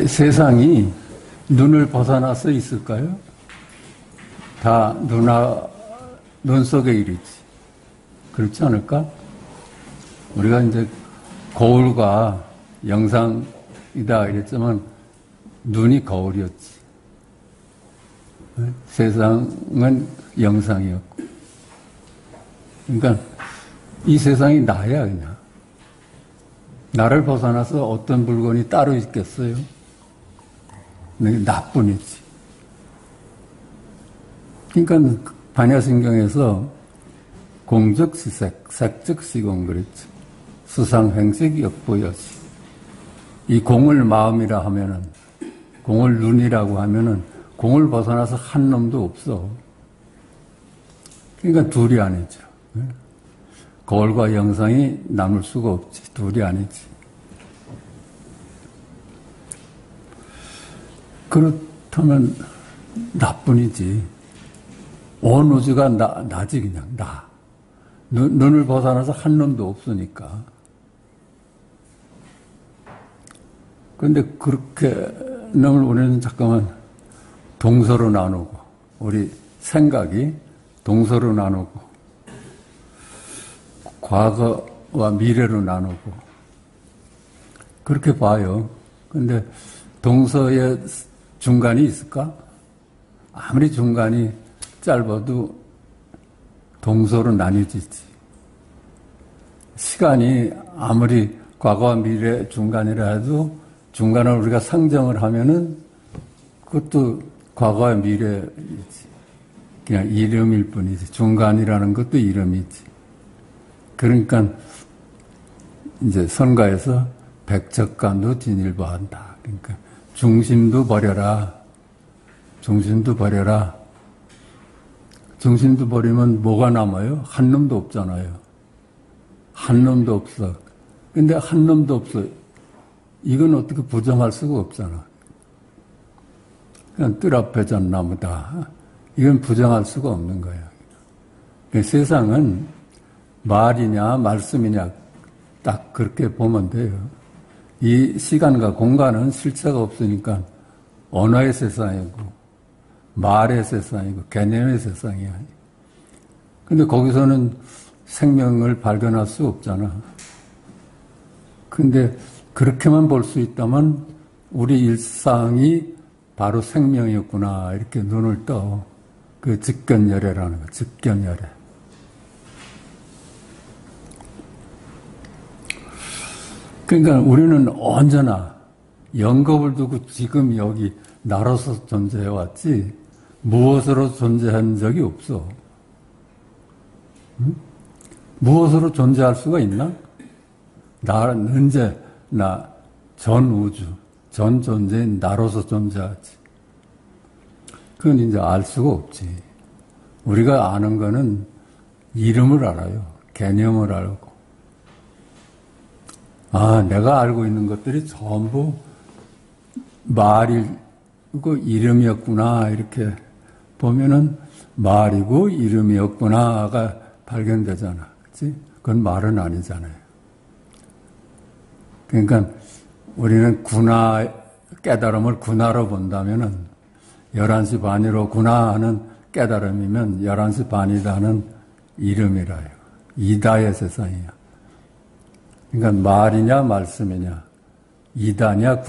세상이 눈을 벗어나서 있을까요? 다 눈 속의 일이지. 그렇지 않을까? 우리가 이제 거울과 영상이다 이랬지만 눈이 거울이었지. 세상은 영상이었고. 그러니까 이 세상이 나야 그냥. 나를 벗어나서 어떤 물건이 따로 있겠어요? 나뿐이지. 그러니까 반야신경에서 공적시색, 색적시공 그랬지. 수상행식 역보여시. 이 공을 마음이라 하면은, 공을 눈이라고 하면은 공을 벗어나서 한 놈도 없어. 그러니까 둘이 아니죠. 거울과 영상이 나눌 수가 없지. 둘이 아니지. 그렇다면 나뿐이지. 온 우주가 나지 그냥 나. 눈을 벗어나서 한 놈도 없으니까. 그런데 그렇게 놈을 우리는 잠깐만 동서로 나누고 우리 생각이 동서로 나누고 과거와 미래로 나누고 그렇게 봐요. 근데 동서의 중간이 있을까? 아무리 중간이 짧아도 동서로 나뉘지지. 시간이 아무리 과거와 미래 중간이라 해도 중간을 우리가 상정을 하면은 그것도 과거와 미래이지. 그냥 이름일 뿐이지. 중간이라는 것도 이름이지. 그러니까 이제 선가에서 백척간도 진일보한다. 그러니까 중심도 버려라. 중심도 버려라. 중심도 버리면 뭐가 남아요? 한 놈도 없잖아요. 한 놈도 없어. 근데 한 놈도 없어. 이건 어떻게 부정할 수가 없잖아. 그냥 뜰 앞에 잣나무다. 이건 부정할 수가 없는 거야. 그러니까 세상은 말이냐 말씀이냐 딱 그렇게 보면 돼요. 이 시간과 공간은 실체가 없으니까 언어의 세상이고 말의 세상이고 개념의 세상이야. 근데 거기서는 생명을 발견할 수 없잖아. 근데 그렇게만 볼 수 있다면 우리 일상이 바로 생명이었구나 이렇게 눈을 떠. 그 직견열애라는 거. 직견열애. 그러니까 우리는 언제나 영겁을 두고 지금 여기 나로서 존재해왔지 무엇으로 존재한 적이 없어. 응? 무엇으로 존재할 수가 있나? 나는 언제 전 우주, 전 존재인 나로서 존재하지. 그건 이제 알 수가 없지. 우리가 아는 거는 이름을 알아요. 개념을 알고. 아, 내가 알고 있는 것들이 전부 말이고 이름이었구나. 이렇게 보면은 말이고 이름이었구나가 발견되잖아. 그치? 그건 말은 아니잖아요. 그러니까 우리는 깨달음을 군화로 본다면은 11시 반이로구나 하는 깨달음이면 11시 반이다 하는 이름이라요. 이다의 세상이야. 그러니까 말이냐 말씀이냐 이다냐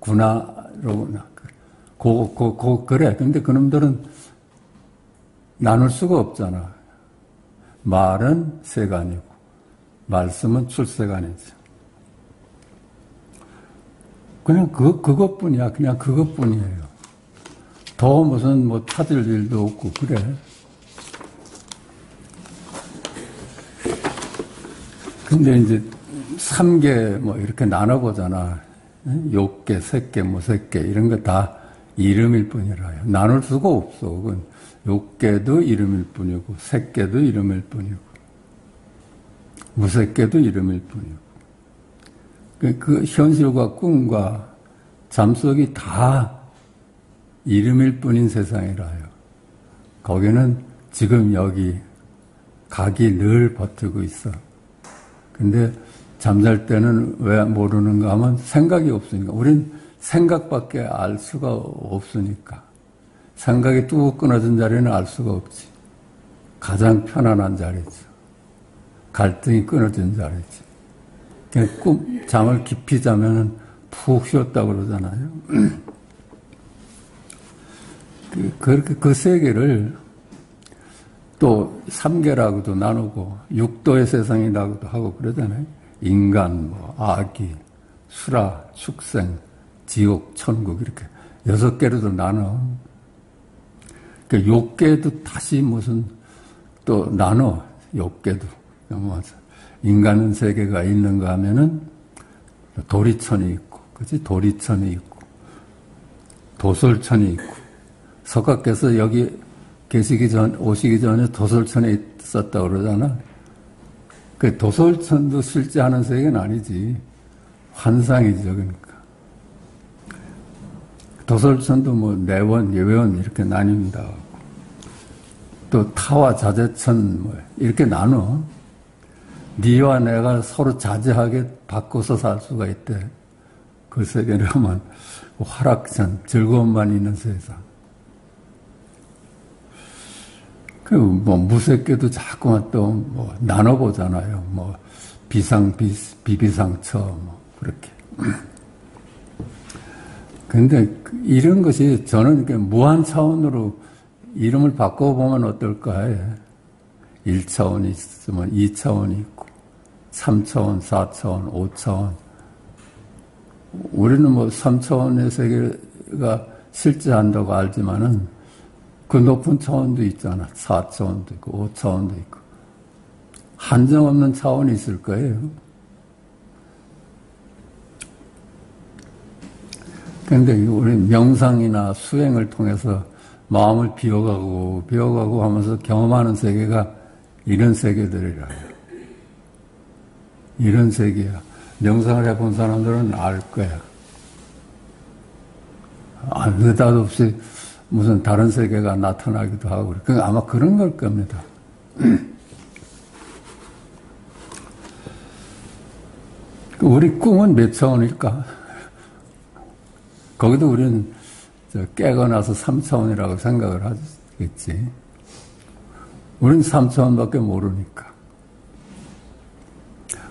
군화로구나. 그래. 근데 그놈들은 나눌 수가 없잖아. 말은 세간이고 말씀은 출세간이지. 그냥 그것뿐이야. 그냥 그것뿐이에요. 더 무슨 찾을 일도 없고 그래. 근데 이제 3개 이렇게 나눠보잖아. 욕계, 색계, 무색계 이런 거 다 이름일 뿐이라요. 나눌 수가 없어. 그건 욕계도 이름일 뿐이고 색계도 이름일 뿐이고 무색계도 이름일 뿐이고 그 현실과 꿈과 잠속이 다 이름일 뿐인 세상이라요. 거기는 지금 여기 각이 늘 버티고 있어. 근데 잠잘 때는 왜 모르는가 하면 생각이 없으니까. 우린 생각밖에 알 수가 없으니까. 생각이 뚝 끊어진 자리는 알 수가 없지. 가장 편안한 자리죠. 갈등이 끊어진 자리지. 그냥 잠을 깊이 자면은 푹 쉬었다고 그러잖아요. 그 세계를 또 3계라고도 나누고 6도의 세상이라고도 하고 그러잖아요. 인간, 아기, 수라, 축생, 지옥, 천국 이렇게 6개로도 나눠. 그 6계도 다시 무슨 또 나눠. 6계도. 인간 세계가 있는가 하면은 도리천이 있고, 그치? 도리천이 있고, 도솔천이 있고, 석가께서 여기 오시기 전에 도솔천에 있었다고 그러잖아. 그 도솔천도 실제 하는 세계는 아니지. 환상이죠, 그러니까. 도솔천도 내원, 예원 이렇게 나뉜다. 또 타와 자재천 이렇게 나눠. 니와 내가 서로 자제하게 바꿔서 살 수가 있대. 그 세계를 하면 화락천, 즐거움만 있는 세상. 무색계도 자꾸만 또 나눠보잖아요. 비비상처, 그렇게. 근데 이런 것이 저는 무한 차원으로 이름을 바꿔보면 어떨까 해. 1차원이 있으면 2차원이 있고, 3차원, 4차원, 5차원. 우리는 3차원의 세계가 실제한다고 알지만은 그 높은 차원도 있잖아. 4차원도 있고, 5차원도 있고. 한정없는 차원이 있을 거예요. 그런데 우리 명상이나 수행을 통해서 마음을 비워가고 하면서 경험하는 세계가 이런 세계들이라요. 이런 세계야. 명상을 해본 사람들은 알 거야. 느닷없이 무슨 다른 세계가 나타나기도 하고, 아마 그런 걸 겁니다. 우리 꿈은 몇 차원일까? 거기도 우리는 깨고 나서 3차원이라고 생각을 하겠지. 우리는 3차원밖에 모르니까.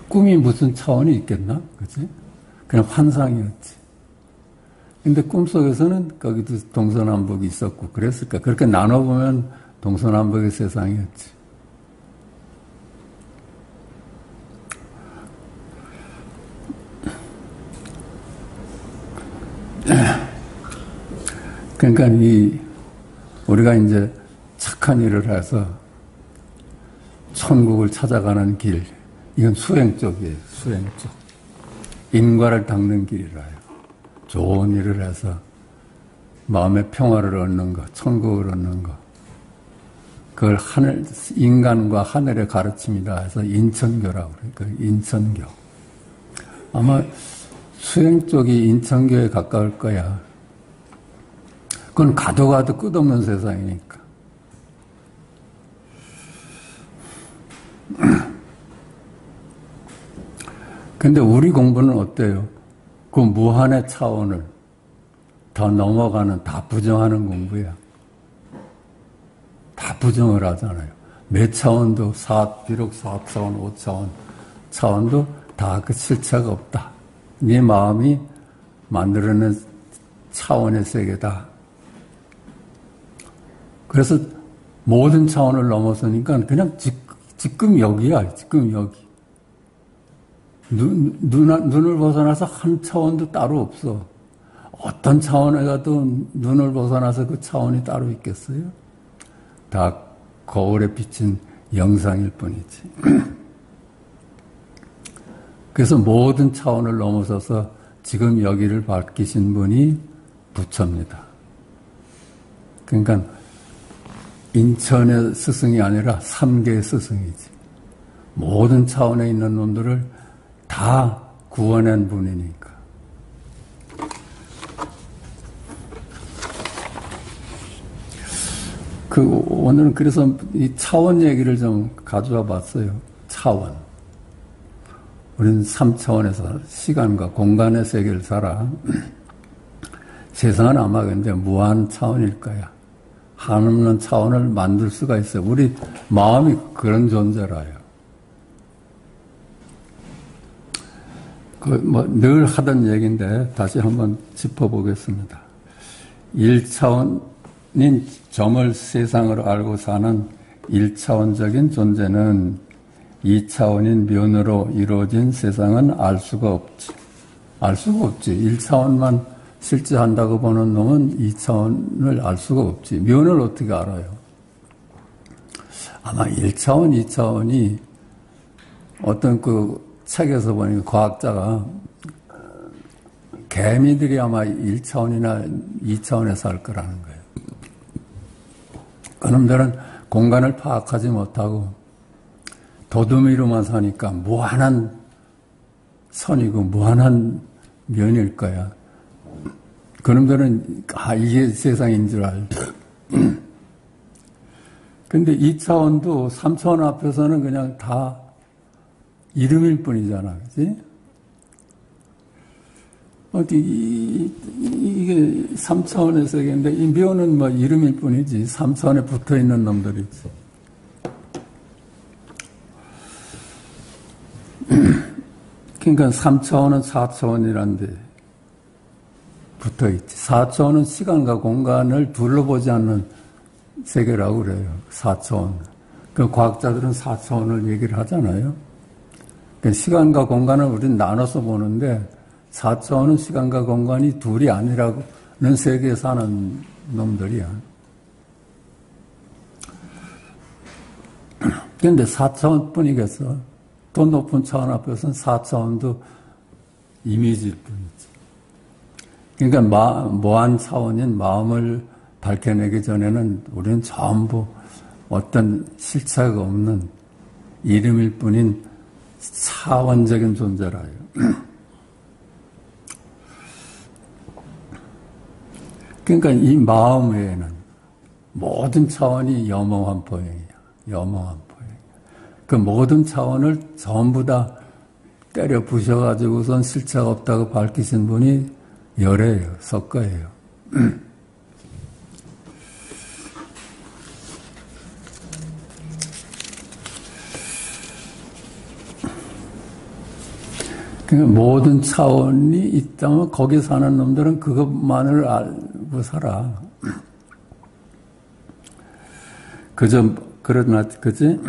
꿈이 무슨 차원이 있겠나? 그치? 그냥 환상이었지. 근데 꿈속에서는 거기도 동서남북이 있었고 그랬을까? 그렇게 나눠보면 동서남북의 세상이었지. 그러니까 우리가 이제 착한 일을 해서 천국을 찾아가는 길, 이건 수행 쪽이에요. 수행 쪽. 인과를 닦는 길이라요. 좋은 일을 해서 마음의 평화를 얻는 것, 천국을 얻는 것. 그걸 인간과 하늘의 가르침이라 해서 인천교라고 그래요. 그 인천교. 아마 수행 쪽이 인천교에 가까울 거야. 그건 가도 끝없는 세상이니까. 근데 우리 공부는 어때요? 그 무한의 차원을 더 넘어가는, 다 부정하는 공부야. 다 부정을 하잖아요. 몇 차원도 비록 4차원, 5차원, 차원도 다 그 실체가 없다. 네 마음이 만들어낸 차원의 세계다. 그래서 모든 차원을 넘어서니까 그냥 지금 여기야, 지금 여기. 눈을 벗어나서 한 차원도 따로 없어. 어떤 차원에 가도 눈을 벗어나서 그 차원이 따로 있겠어요? 다 거울에 비친 영상일 뿐이지. 그래서 모든 차원을 넘어서서 지금 여기를 밝히신 분이 부처입니다. 그러니까 인천의 스승이 아니라 3계의 스승이지. 모든 차원에 있는 놈들을 다 구원한 분이니까. 오늘은 그래서 이 차원 얘기를 좀 가져와 봤어요. 차원. 우리는 3차원에서 시간과 공간의 세계를 살아. 세상은 아마 근데 무한 차원일 거야. 한없는 차원을 만들 수가 있어요. 우리 마음이 그런 존재라요. 늘 하던 얘기인데 다시 한번 짚어보겠습니다. 1차원인 점을 세상으로 알고 사는 1차원적인 존재는 2차원인 면으로 이루어진 세상은 알 수가 없지. 알 수가 없지. 1차원만 실제 한다고 보는 놈은 2차원을 알 수가 없지. 면을 어떻게 알아요? 아마 1차원, 2차원이 어떤 그 책에서 보니까 과학자가 개미들이 아마 1차원이나 2차원에 살 거라는 거예요. 그놈들은 공간을 파악하지 못하고 도두미로만 사니까 무한한 선이고 무한한 면일 거야. 그놈들은 이게 세상인 줄 알죠. 근데 2차원도 3차원 앞에서는 그냥 다 이름일 뿐이잖아. 그치? 이게 3차원의 세계인데, 이 묘는 뭐 이름일 뿐이지. 3차원에 붙어 있는 놈들이지. 그러니까 3차원은 4차원이란데 붙어 있지. 4차원은 시간과 공간을 둘러보지 않는 세계라고 그래요. 4차원. 그 과학자들은 4차원을 얘기를 하잖아요. 그러니까 시간과 공간을 우리는 나눠서 보는데 4차원은 시간과 공간이 둘이 아니라는 세계에 사는 놈들이야. 그런데 4차원 뿐이겠어. 더 높은 차원 앞에서는 4차원도 이미지일 뿐이지. 그러니까 무한 차원인 마음을 밝혀내기 전에는 우리는 전부 어떤 실체가 없는 이름일 뿐인 차원적인 존재라요. 그러니까 이 마음 외에는 모든 차원이 염허한 보행이야. 염허한 보행. 그 모든 차원을 전부 다 때려 부셔가지고선 실체가 없다고 밝히신 분이 열애예요. 석가예요. 그러니까 모든 차원이 있다면 거기 사는 놈들은 그것만을 알고 살아. 그러나, 그지?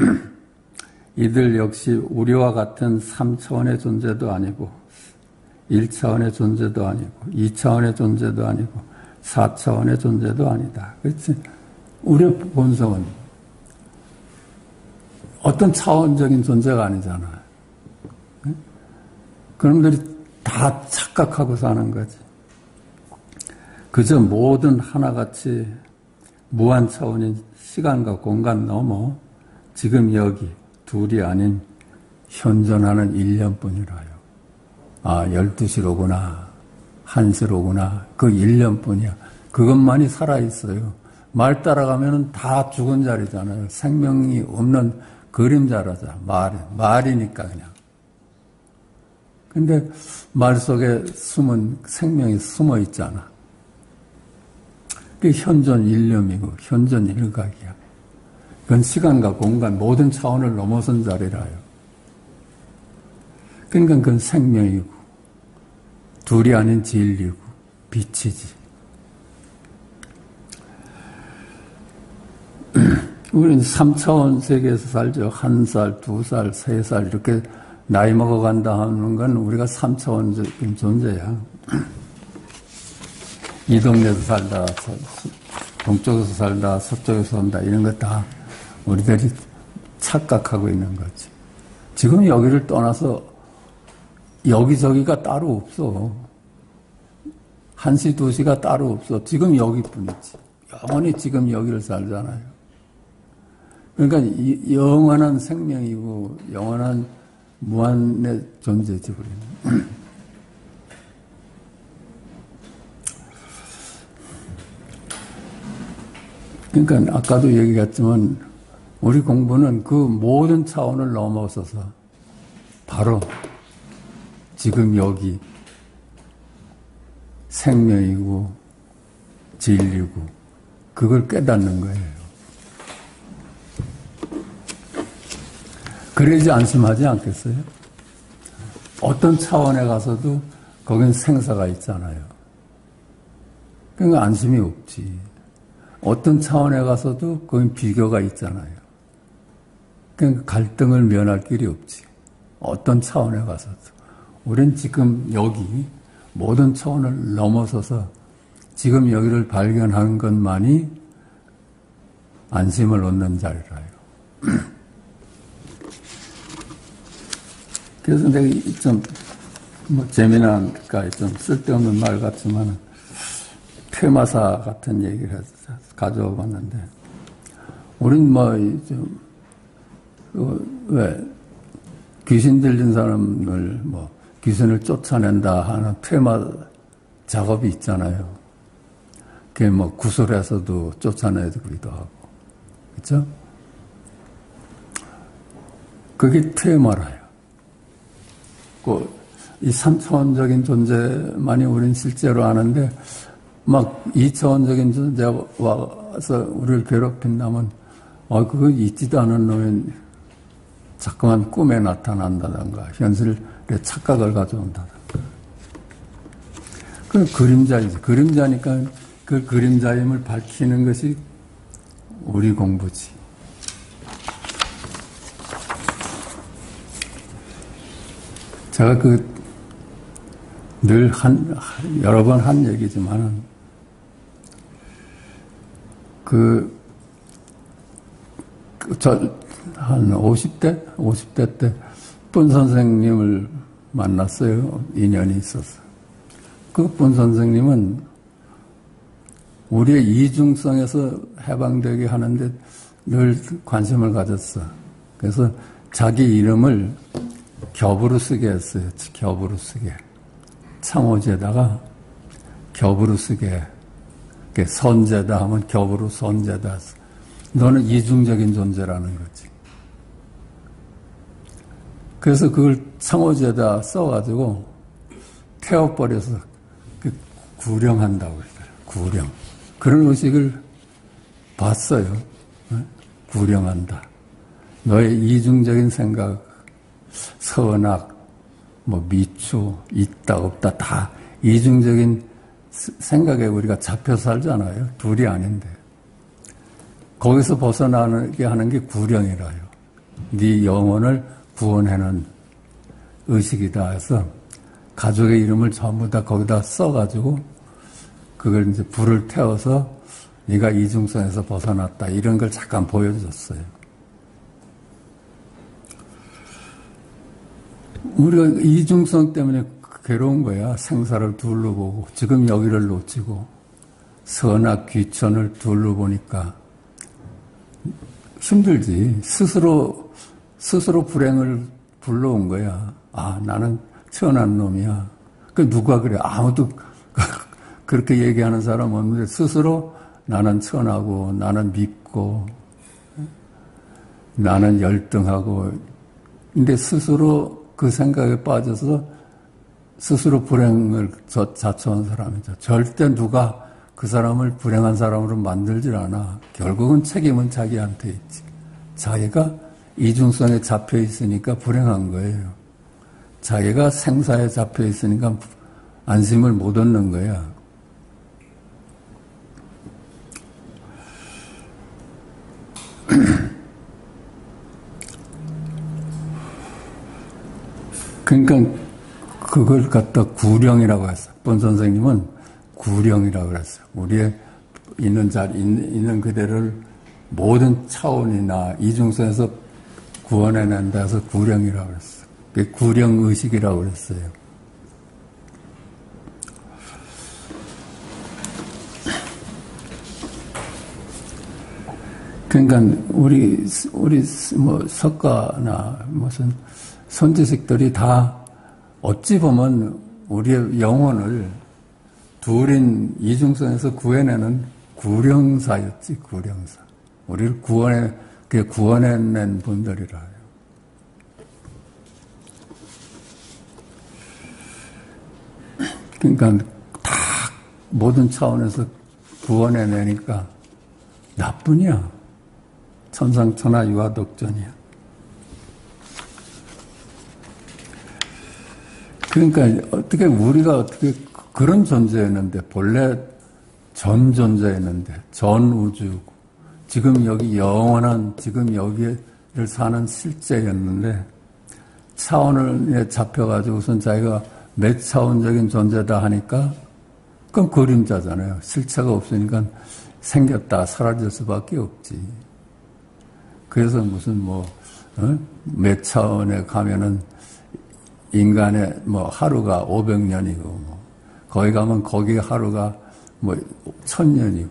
이들 역시 우리와 같은 3차원의 존재도 아니고, 1차원의 존재도 아니고, 2차원의 존재도 아니고, 4차원의 존재도 아니다. 그렇지? 우리의 본성은 어떤 차원적인 존재가 아니잖아. 그놈들이 다 착각하고 사는 거지. 그저 모든 하나같이 무한 차원인 시간과 공간 넘어 지금 여기 둘이 아닌 현존하는 1년뿐이라요. 12시로구나. 1시로구나. 그 1년뿐이야. 그것만이 살아있어요. 말 따라가면 다 죽은 자리잖아요. 생명이 없는 그림자라자. 말이니까 그냥. 근데 말 속에 숨은 생명이 숨어 있잖아. 그게 현존 일념이고 현존 일각이야. 그건 시간과 공간 모든 차원을 넘어선 자리라요. 그러니까 그건 생명이고 둘이 아닌 진리고 빛이지. 우리는 3차원 세계에서 살죠. 1살, 2살, 3살 이렇게 나이 먹어간다 하는 건 우리가 3차원적인 존재야. 이 동네에서 살다, 동쪽에서 살다, 서쪽에서 산다 이런 거 다 우리들이 착각하고 있는 거지. 지금 여기를 떠나서 여기저기가 따로 없어. 1시, 2시가 따로 없어. 지금 여기뿐이지. 영원히 지금 여기를 살잖아요. 그러니까 영원한 생명이고 영원한 무한의 존재지, 우리는. 그러니까 아까도 얘기했지만 우리 공부는 그 모든 차원을 넘어서서 바로 지금 여기 생명이고 진리고 그걸 깨닫는 거예요. 그래야지 안심하지 않겠어요? 어떤 차원에 가서도 거긴 생사가 있잖아요. 그러니까 안심이 없지. 어떤 차원에 가서도 거긴 비교가 있잖아요. 그러니까 갈등을 면할 길이 없지. 어떤 차원에 가서도. 우린 지금 여기 모든 차원을 넘어서서 지금 여기를 발견하는 것만이 안심을 얻는 자리라요. 그래서 내가 좀 재미난, 그러니까 좀 쓸데없는 말 같지만 퇴마사 같은 얘기를 가져와 봤는데, 우린 왜 귀신 들린 사람을 귀신을 쫓아낸다 하는 퇴마 작업이 있잖아요. 그게 구슬해서도 쫓아내기도 하고, 그렇죠? 그게 퇴마라요. 이 3차원적인 존재만이 우린 실제로 아는데, 막 2차원적인 존재가 와서 우리를 괴롭힌다면, 그거 있지도 않은 놈이 자꾸만 꿈에 나타난다든가, 현실에 착각을 가져온다든가. 그 그림자이지. 그림자니까 그 그림자임을 밝히는 것이 우리 공부지. 제가 늘 여러 번 한 얘기지만은, 한 50대 때, 본 선생님을 만났어요. 인연이 있어서. 그 본 선생님은 우리의 이중성에서 해방되게 하는데 늘 관심을 가졌어. 그래서 자기 이름을 겹으로 쓰게 했어요. 겹으로 쓰게. 창호지에다가 겹으로 쓰게. 선제다 하면 겹으로 선제다. 너는 이중적인 존재라는 거지. 그래서 그걸 창호지에다 써가지고 태워버려서 구령한다고 그러더라고요. 구령. 그런 의식을 봤어요. 구령한다. 너의 이중적인 생각, 선악, 미추, 있다, 없다, 다 이중적인 생각에 우리가 잡혀 살잖아요. 둘이 아닌데. 거기서 벗어나게 하는 게 구령이라요. 네 영혼을 구원하는 의식이다 해서 가족의 이름을 전부 다 거기다 써가지고 그걸 이제 불을 태워서 네가 이중성에서 벗어났다. 이런 걸 잠깐 보여줬어요. 우리가 이중성 때문에 괴로운 거야. 생사를 둘러 보고 지금 여기를 놓치고 선악 귀천을 둘러 보니까 힘들지. 스스로 불행을 불러온 거야. 나는 천한 놈이야. 누가 그래? 아무도 그렇게 얘기하는 사람 없는데 스스로 나는 천하고 나는 밉고 나는 열등하고 근데 스스로 그 생각에 빠져서 스스로 불행을 자초한 사람이죠. 절대 누가 그 사람을 불행한 사람으로 만들질 않아. 결국은 책임은 자기한테 있지. 자기가 이중성에 잡혀 있으니까 불행한 거예요. 자기가 생사에 잡혀 있으니까 안심을 못 얻는 거야. 그러니까 그걸 갖다 구령이라고 했어. 본 선생님은 구령이라고 그랬어요. 우리의 있는 자리, 있는 그대를 모든 차원이나 이중성에서 구원해낸다 해서 구령이라고 그랬어요. 그게 구령의식이라고 그랬어요. 그러니까 우리 석가나 무슨 선지식들이 다 어찌 보면 우리의 영혼을 둘인 이중성에서 구해내는 구령사였지, 구령사. 우리를 구원해낸 분들이라요. 그러니까 다 모든 차원에서 구원해내니까 나뿐이야. 천상천하 유아독존이야. 그러니까 우리가 어떻게 그런 존재였는데, 본래 전 존재였는데, 전 우주고, 지금 여기 영원한, 지금 여기를 사는 실제였는데, 차원에 잡혀가지고선 자기가 몇 차원적인 존재다 하니까, 그건 그림자잖아요. 실체가 없으니까 생겼다, 사라질 수밖에 없지. 그래서 무슨 몇 차원에 가면은 인간의 하루가 500년이고, 거기 가면 거기 하루가 1000년이고,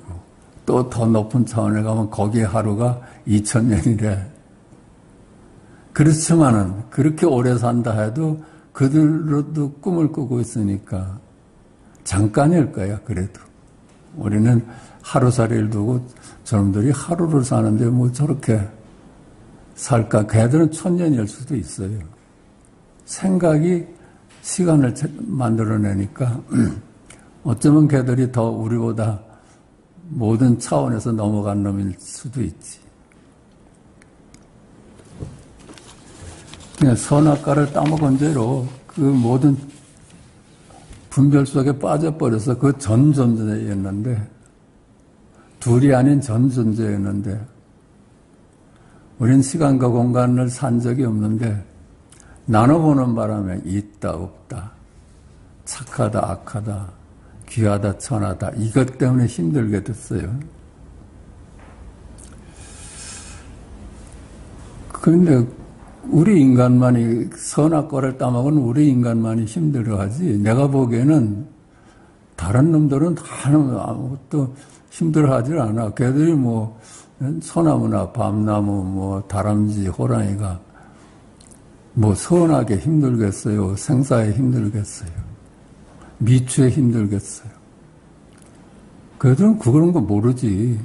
또 더 높은 차원에 가면 거기의 하루가 2000년이래. 그렇지만은, 그렇게 오래 산다 해도 그들로도 꿈을 꾸고 있으니까 잠깐일 거야, 그래도. 우리는 하루살이를 두고 저놈들이 하루를 사는데 저렇게 살까? 걔들은 1000년일 수도 있어요. 생각이 시간을 만들어내니까 어쩌면 걔들이 더 우리보다 모든 차원에서 넘어간 놈일 수도 있지. 그냥 선악과를 따먹은 죄로 그 모든 분별 속에 빠져버려서 그 전 존재였는데, 둘이 아닌 전 존재였는데, 우린 시간과 공간을 산 적이 없는데, 나눠보는 바람에 있다 없다, 착하다 악하다, 귀하다 천하다, 이것 때문에 힘들게 됐어요. 그런데 우리 인간만이, 선악과를 따먹은 우리 인간만이 힘들어하지, 내가 보기에는 다른 놈들은 아무것도 힘들어하지 않아. 걔들이 소나무나 밤나무, 다람쥐, 호랑이가 선하게 힘들겠어요? 생사에 힘들겠어요? 미추에 힘들겠어요? 걔들은 그런 거 모르지.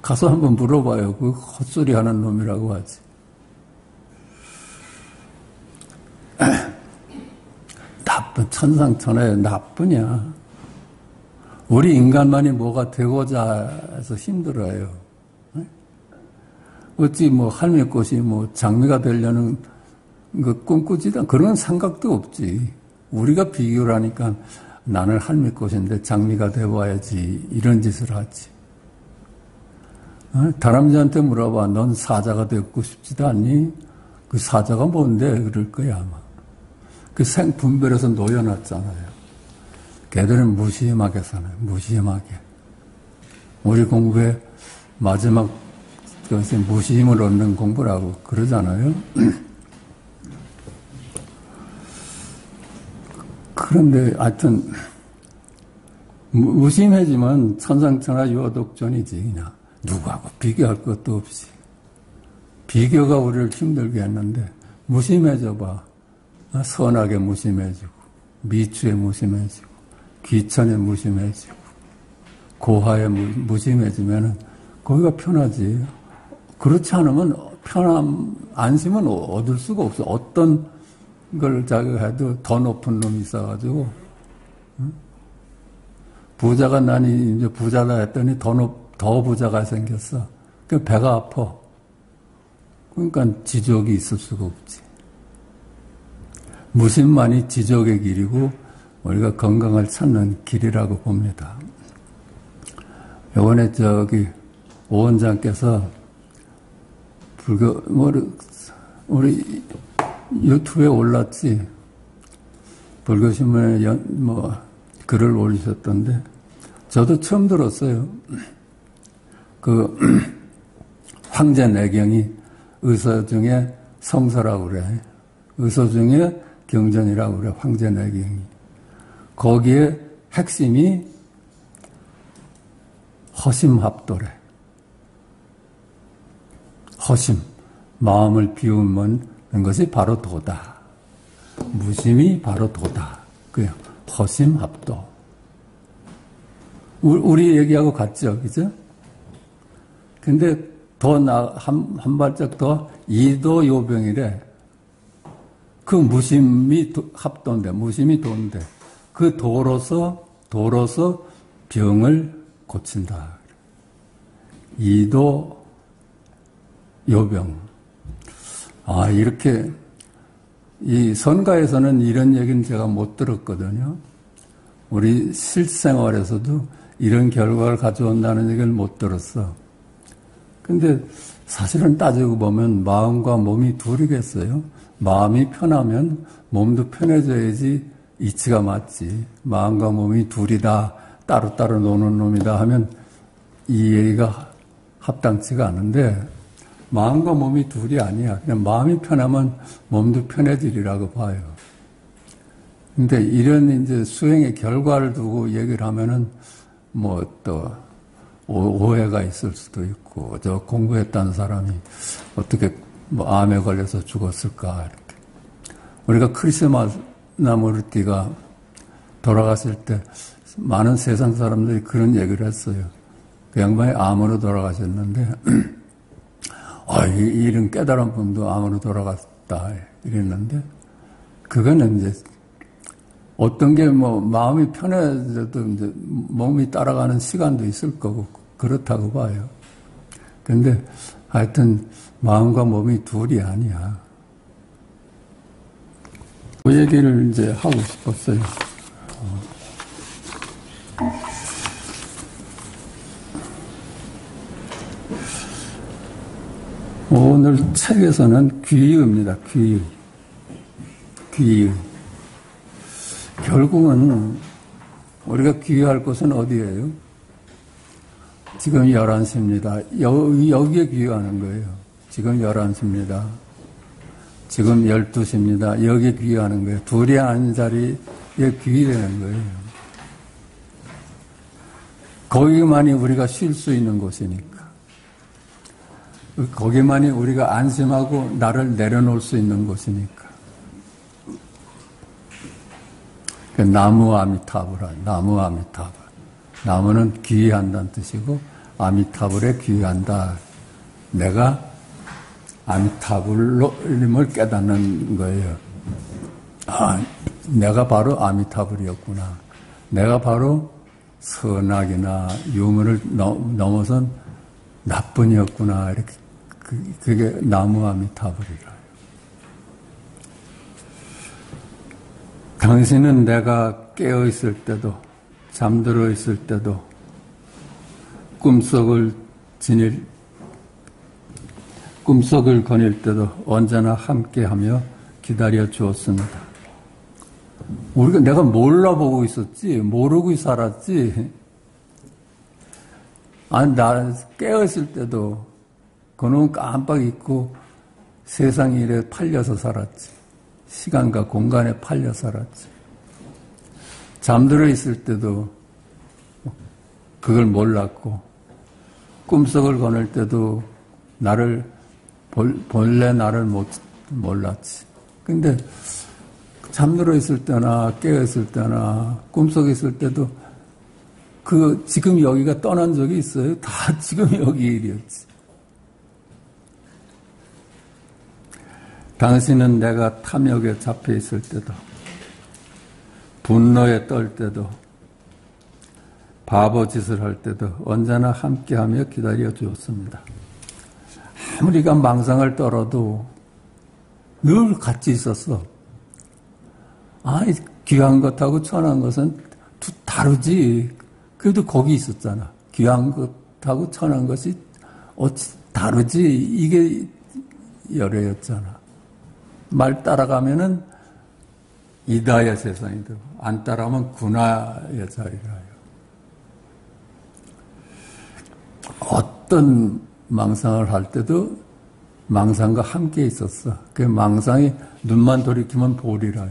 가서 한번 물어봐요. 그 헛소리 하는 놈이라고 하지. 나쁜, 천상천하에 나쁘냐. 우리 인간만이 뭐가 되고자 해서 힘들어요. 어찌 할미꽃이 장미가 되려는 거 꿈꾸지도, 그런 생각도 없지. 우리가 비교를 하니까 나는 할미꽃인데 장미가 되어야지, 이런 짓을 하지. 다람쥐한테 물어봐. 넌 사자가 되고 싶지도 않니? 그 사자가 뭔데? 그럴 거야, 아마. 그 생분별에서 놓여놨잖아요. 걔들은 무심하게 사나요. 무심하게. 우리 공부의 마지막 것이 무심을 얻는 공부라고 그러잖아요. 그런데 하여튼 무심해지면 천상천하 유아독존이지. 그냥 누구하고 비교할 것도 없이. 비교가 우리를 힘들게 했는데 무심해져 봐. 선하게 무심해지고, 미추에 무심해지고, 귀천에 무심해지고, 고하에 무심해지면은 거기가 편하지. 그렇지 않으면 안심은 얻을 수가 없어. 어떤 걸 자기가 해도 더 높은 놈이 있어가지고, 응? 부자가 나니 이제 부자다 했더니 더 부자가 생겼어. 그 배가 아파. 그러니까 지족이 있을 수가 없지. 무심만이 지족의 길이고 우리가 건강을 찾는 길이라고 봅니다. 요번에 오 원장께서 우리 유튜브에 올랐지. 불교신문에 글을 올리셨던데 저도 처음 들었어요. 황제 내경이 의서 중에 성서라고 그래. 의서 중에 경전이라고 그래. 황제 내경이. 거기에 핵심이 허심합도래. 허심. 마음을 비우는 것이 바로 도다. 무심이 바로 도다. 그래요. 허심합도. 우리 얘기하고 같죠? 그죠? 근데 한 발짝 더 이도요병이래. 그 무심이 합도인데, 무심이 도인데, 그 도로서 병을 고친다. 이도 요병. 이렇게 이 선가에서는 이런 얘기는 제가 못 들었거든요. 우리 실생활에서도 이런 결과를 가져온다는 얘기를 못 들었어. 근데 사실은 따지고 보면 마음과 몸이 둘이겠어요. 마음이 편하면 몸도 편해져야지 이치가 맞지. 마음과 몸이 둘이다, 따로따로 노는 놈이다 하면 이 얘기가 합당치가 않은데, 마음과 몸이 둘이 아니야. 그냥 마음이 편하면 몸도 편해지리라고 봐요. 근데 이런 이제 수행의 결과를 두고 얘기를 하면은 뭐 또 오해가 있을 수도 있고, 저 공부했다는 사람이 어떻게 뭐 암에 걸려서 죽었을까, 이렇게. 우리가 크리스마나무르티가 돌아갔을 때 많은 세상 사람들이 그런 얘기를 했어요. 그 양반이 암으로 돌아가셨는데, 이런 깨달은 분도 암으로 돌아갔다, 이랬는데, 그거는 이제 어떤 게 뭐 마음이 편해져도 이제 몸이 따라가는 시간도 있을 거고, 그렇다고 봐요. 근데 하여튼 마음과 몸이 둘이 아니야. 그 얘기를 이제 하고 싶었어요. 오늘 책에서는 귀의입니다. 귀의. 결국은 우리가 귀의할 곳은 어디예요? 지금 11시입니다. 여기에 귀의하는 거예요. 지금 11시입니다. 지금 12시입니다. 여기에 귀의하는 거예요. 둘이 앉은 자리에 귀의되는 거예요. 거기만이 우리가 쉴 수 있는 곳이니까. 거기만이 우리가 안심하고 나를 내려놓을 수 있는 곳이니까. 나무 아미타불, 나무 아미타불. 나무는 귀의한다는 뜻이고, 아미타불에 귀의한다. 내가 아미타불을 깨닫는 거예요. 내가 바로 아미타불이었구나. 내가 바로 선악이나 유물을 넘어선 나뿐이었구나. 이렇게. 그게 나무 아미타불이라. 당신은 내가 깨어 있을 때도, 잠들어 있을 때도, 꿈속을 거닐 때도 언제나 함께하며 기다려 주었습니다. 내가 몰라보고 있었지, 모르고 살았지. 나 깨어 있을 때도 그놈 깜빡 잊고 세상 일에 팔려서 살았지. 시간과 공간에 팔려 살았지. 잠들어 있을 때도 그걸 몰랐고, 꿈속을 거닐 때도 본래 나를 몰랐지. 근데 잠들어 있을 때나 깨어 있을 때나 꿈속에 있을 때도 지금 여기가 떠난 적이 있어요? 다 지금 여기 일이었지. 당신은 내가 탐욕에 잡혀 있을 때도, 분노에 떨 때도, 바보 짓을 할 때도 언제나 함께하며 기다려 주었습니다. 아무리가 망상을 떨어도 늘 같이 있었어. 귀한 것하고 천한 것은 다르지. 그래도 거기 있었잖아. 귀한 것하고 천한 것이 다르지. 이게 열애였잖아. 말 따라가면은 이다의 세상이 되고, 안 따라가면 군화의 자리라요. 어떤 망상을 할 때도 망상과 함께 있었어. 그 망상이 눈만 돌이키면 볼이라요.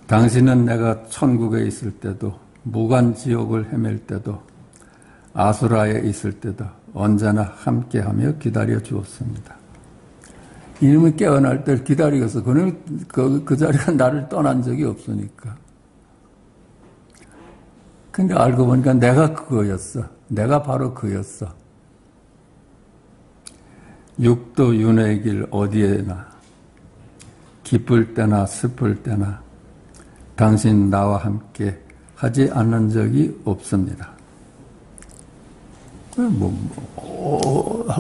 당신은 내가 천국에 있을 때도, 무간지옥을 헤맬 때도, 아수라에 있을 때도 언제나 함께하며 기다려 주었습니다. 이놈이 깨어날 때를 기다리겠어. 그 자리가 나를 떠난 적이 없으니까. 근데 알고 보니까 내가 그거였어. 내가 바로 그였어. 육도 윤회의 길 어디에나, 기쁠 때나 슬플 때나 당신 나와 함께 하지 않는 적이 없습니다.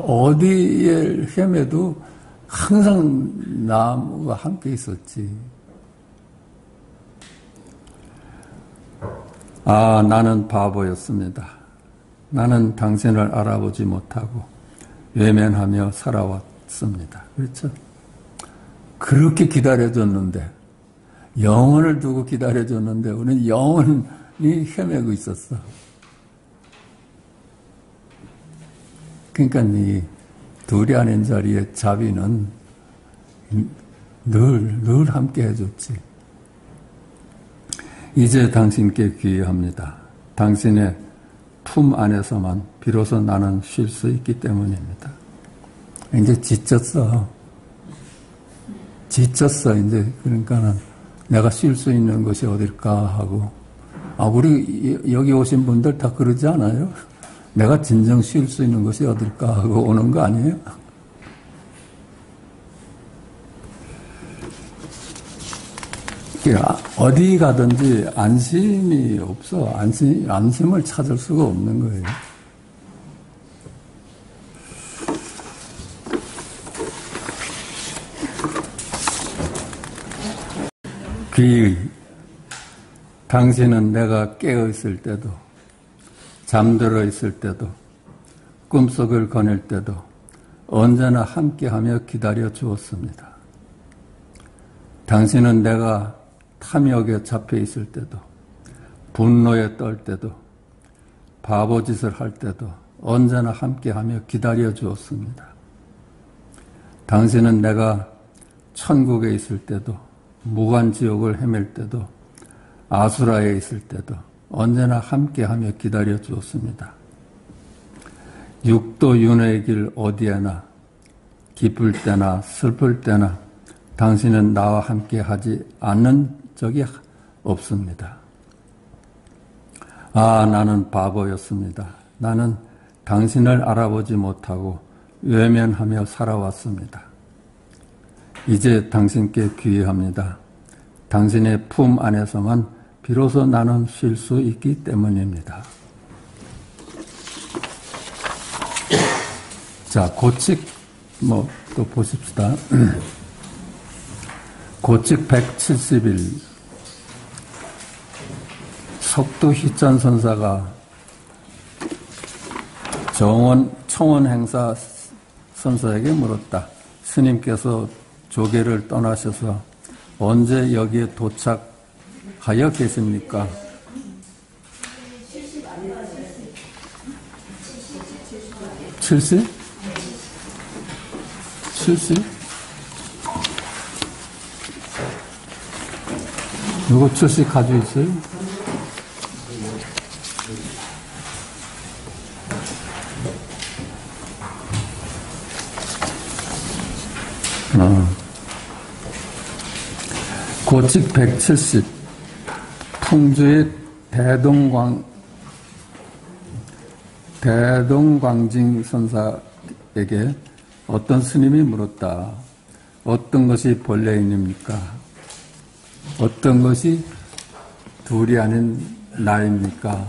어디에 헤매도 항상 나와 함께 있었지. 아, 나는 바보였습니다. 나는 당신을 알아보지 못하고 외면하며 살아왔습니다. 그렇죠? 그렇게 기다려줬는데, 영혼을 두고 기다려줬는데, 우리는 영혼이 헤매고 있었어. 그러니까 이 둘이 아닌 자리에 자비는 늘 함께 해줬지. 이제 당신께 귀의합니다. 당신의 품 안에서만 비로소 나는 쉴 수 있기 때문입니다. 이제 지쳤어. 이제. 그러니까는 내가 쉴 수 있는 것이 어딜까 하고. 우리 여기 오신 분들 다 그러지 않아요? 내가 진정 쉴 수 있는 것이 어딜까 하고 오는 거 아니에요? 어디 가든지 안심이 없어. 안심을 찾을 수가 없는 거예요. 귀의, 당신은 내가 깨어 있을 때도, 잠들어 있을 때도, 꿈속을 거닐 때도 언제나 함께하며 기다려 주었습니다. 당신은 내가 탐욕에 잡혀 있을 때도, 분노에 떨 때도, 바보짓을 할 때도 언제나 함께하며 기다려 주었습니다. 당신은 내가 천국에 있을 때도, 무간지옥을 헤맬 때도, 아수라에 있을 때도 언제나 함께하며 기다려 주었습니다. 육도 윤회의 길 어디에나, 기쁠 때나 슬플 때나 당신은 나와 함께하지 않는 적이 없습니다. 아, 나는 바보였습니다. 나는 당신을 알아보지 못하고 외면하며 살아왔습니다. 이제 당신께 귀의합니다. 당신의 품 안에서만 비로소 나는 쉴 수 있기 때문입니다. 자, 고칙 또 보십시다. 고칙 170일 석두 희천 선사가 청원 행사 선사에게 물었다. 스님께서 조계를 떠나셔서 언제 여기에 도착하여 계십니까? 70? 70? 누구 70 가지고 있어요? 고칙 170 풍주의 대동광징 선사에게 어떤 스님이 물었다. 어떤 것이 본래인입니까? 어떤 것이 둘이 아닌 나입니까?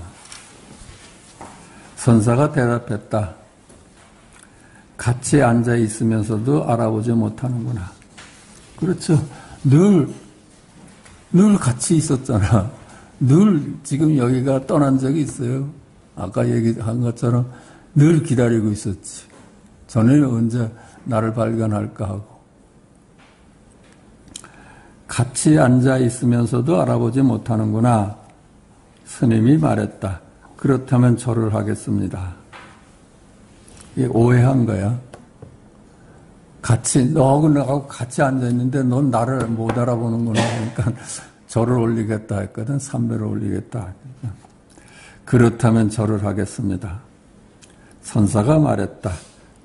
선사가 대답했다. 같이 앉아 있으면서도 알아보지 못하는구나. 그렇죠. 늘 같이 있었잖아. 늘 지금 여기가 떠난 적이 있어요. 아까 얘기한 것처럼 늘 기다리고 있었지. 전에는 언제 나를 발견할까 하고. 같이 앉아 있으면서도 알아보지 못하는구나. 스님이 말했다. 그렇다면 절을 하겠습니다. 이게 오해한 거야. 너하고 같이 앉아있는데 넌 나를 못 알아보는구나. 그러니까 절을 올리겠다 했거든. 삼배를 올리겠다. 그렇다면 절을 하겠습니다. 선사가 말했다.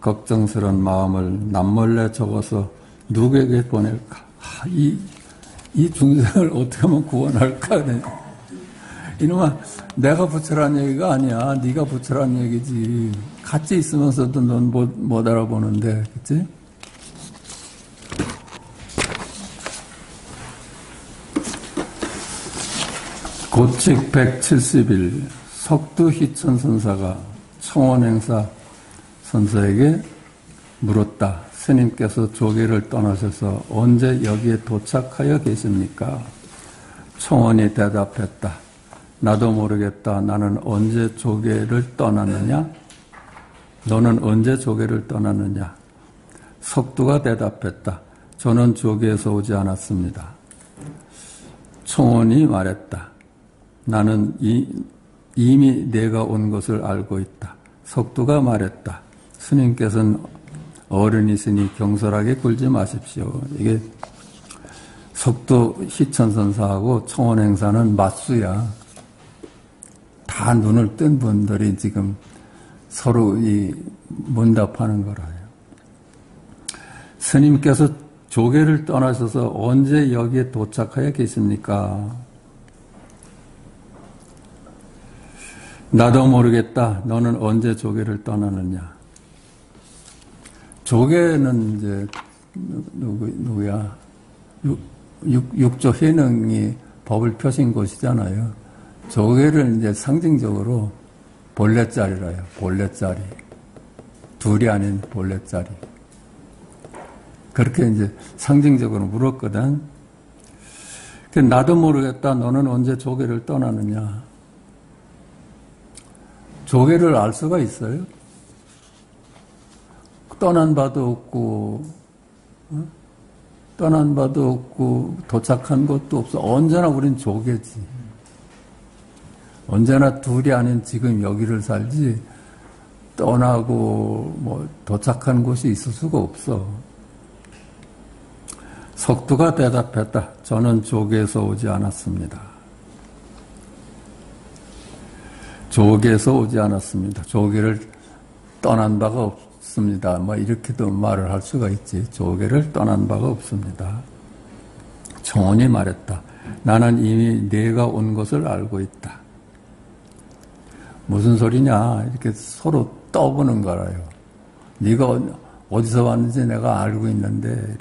걱정스러운 마음을 남몰래 적어서 누구에게 보낼까? 이 중생을 어떻게 하면 구원할까? 이놈아, 내가 부처란 얘기가 아니야. 네가 부처란 얘기지. 같이 있으면서도 넌 못 알아보는데, 그치? 고칙 170일 석두 희천선사가 청원행사 선사에게 물었다. 스님께서 조계를 떠나셔서 언제 여기에 도착하여 계십니까? 청원이 대답했다. 나도 모르겠다. 나는 언제 조계를 떠났느냐? 너는 언제 조계를 떠났느냐? 석두가 대답했다. 저는 조계에서 오지 않았습니다. 청원이 말했다. 나는 이미 내가 온 것을 알고 있다. 석두가 말했다. 스님께서는 어른이시니 경솔하게 굴지 마십시오. 이게 석두 희천선사하고 청원행사는 맞수야. 다 눈을 뜬 분들이 지금 서로 이 문답하는 거라요. 스님께서 조계를 떠나셔서 언제 여기에 도착하여 계십니까? 나도 모르겠다. 너는 언제 조계를 떠나느냐? 조계는 이제 누구야? 육조 해능이 법을 펴신 곳이잖아요. 조계를 이제 상징적으로 본래자리라요. 본래자리. 둘이 아닌 본래자리. 그렇게 이제 상징적으로 물었거든. 나도 모르겠다. 너는 언제 조계를 떠나느냐? 조계를 알 수가 있어요? 떠난 바도 없고, 떠난 바도 없고, 도착한 것도 없어. 언제나 우린 조계지. 언제나 둘이 아닌 지금 여기를 살지, 떠나고, 도착한 곳이 있을 수가 없어. 석두가 대답했다. 저는 조계에서 오지 않았습니다. 조계에서 오지 않았습니다. 조계를 떠난 바가 없습니다. 이렇게도 말을 할 수가 있지. 조계를 떠난 바가 없습니다. 청원이 말했다. 나는 이미 내가 온 것을 알고 있다. 무슨 소리냐? 이렇게 서로 떠보는 거라요. 네가 어디서 왔는지 내가 알고 있는데.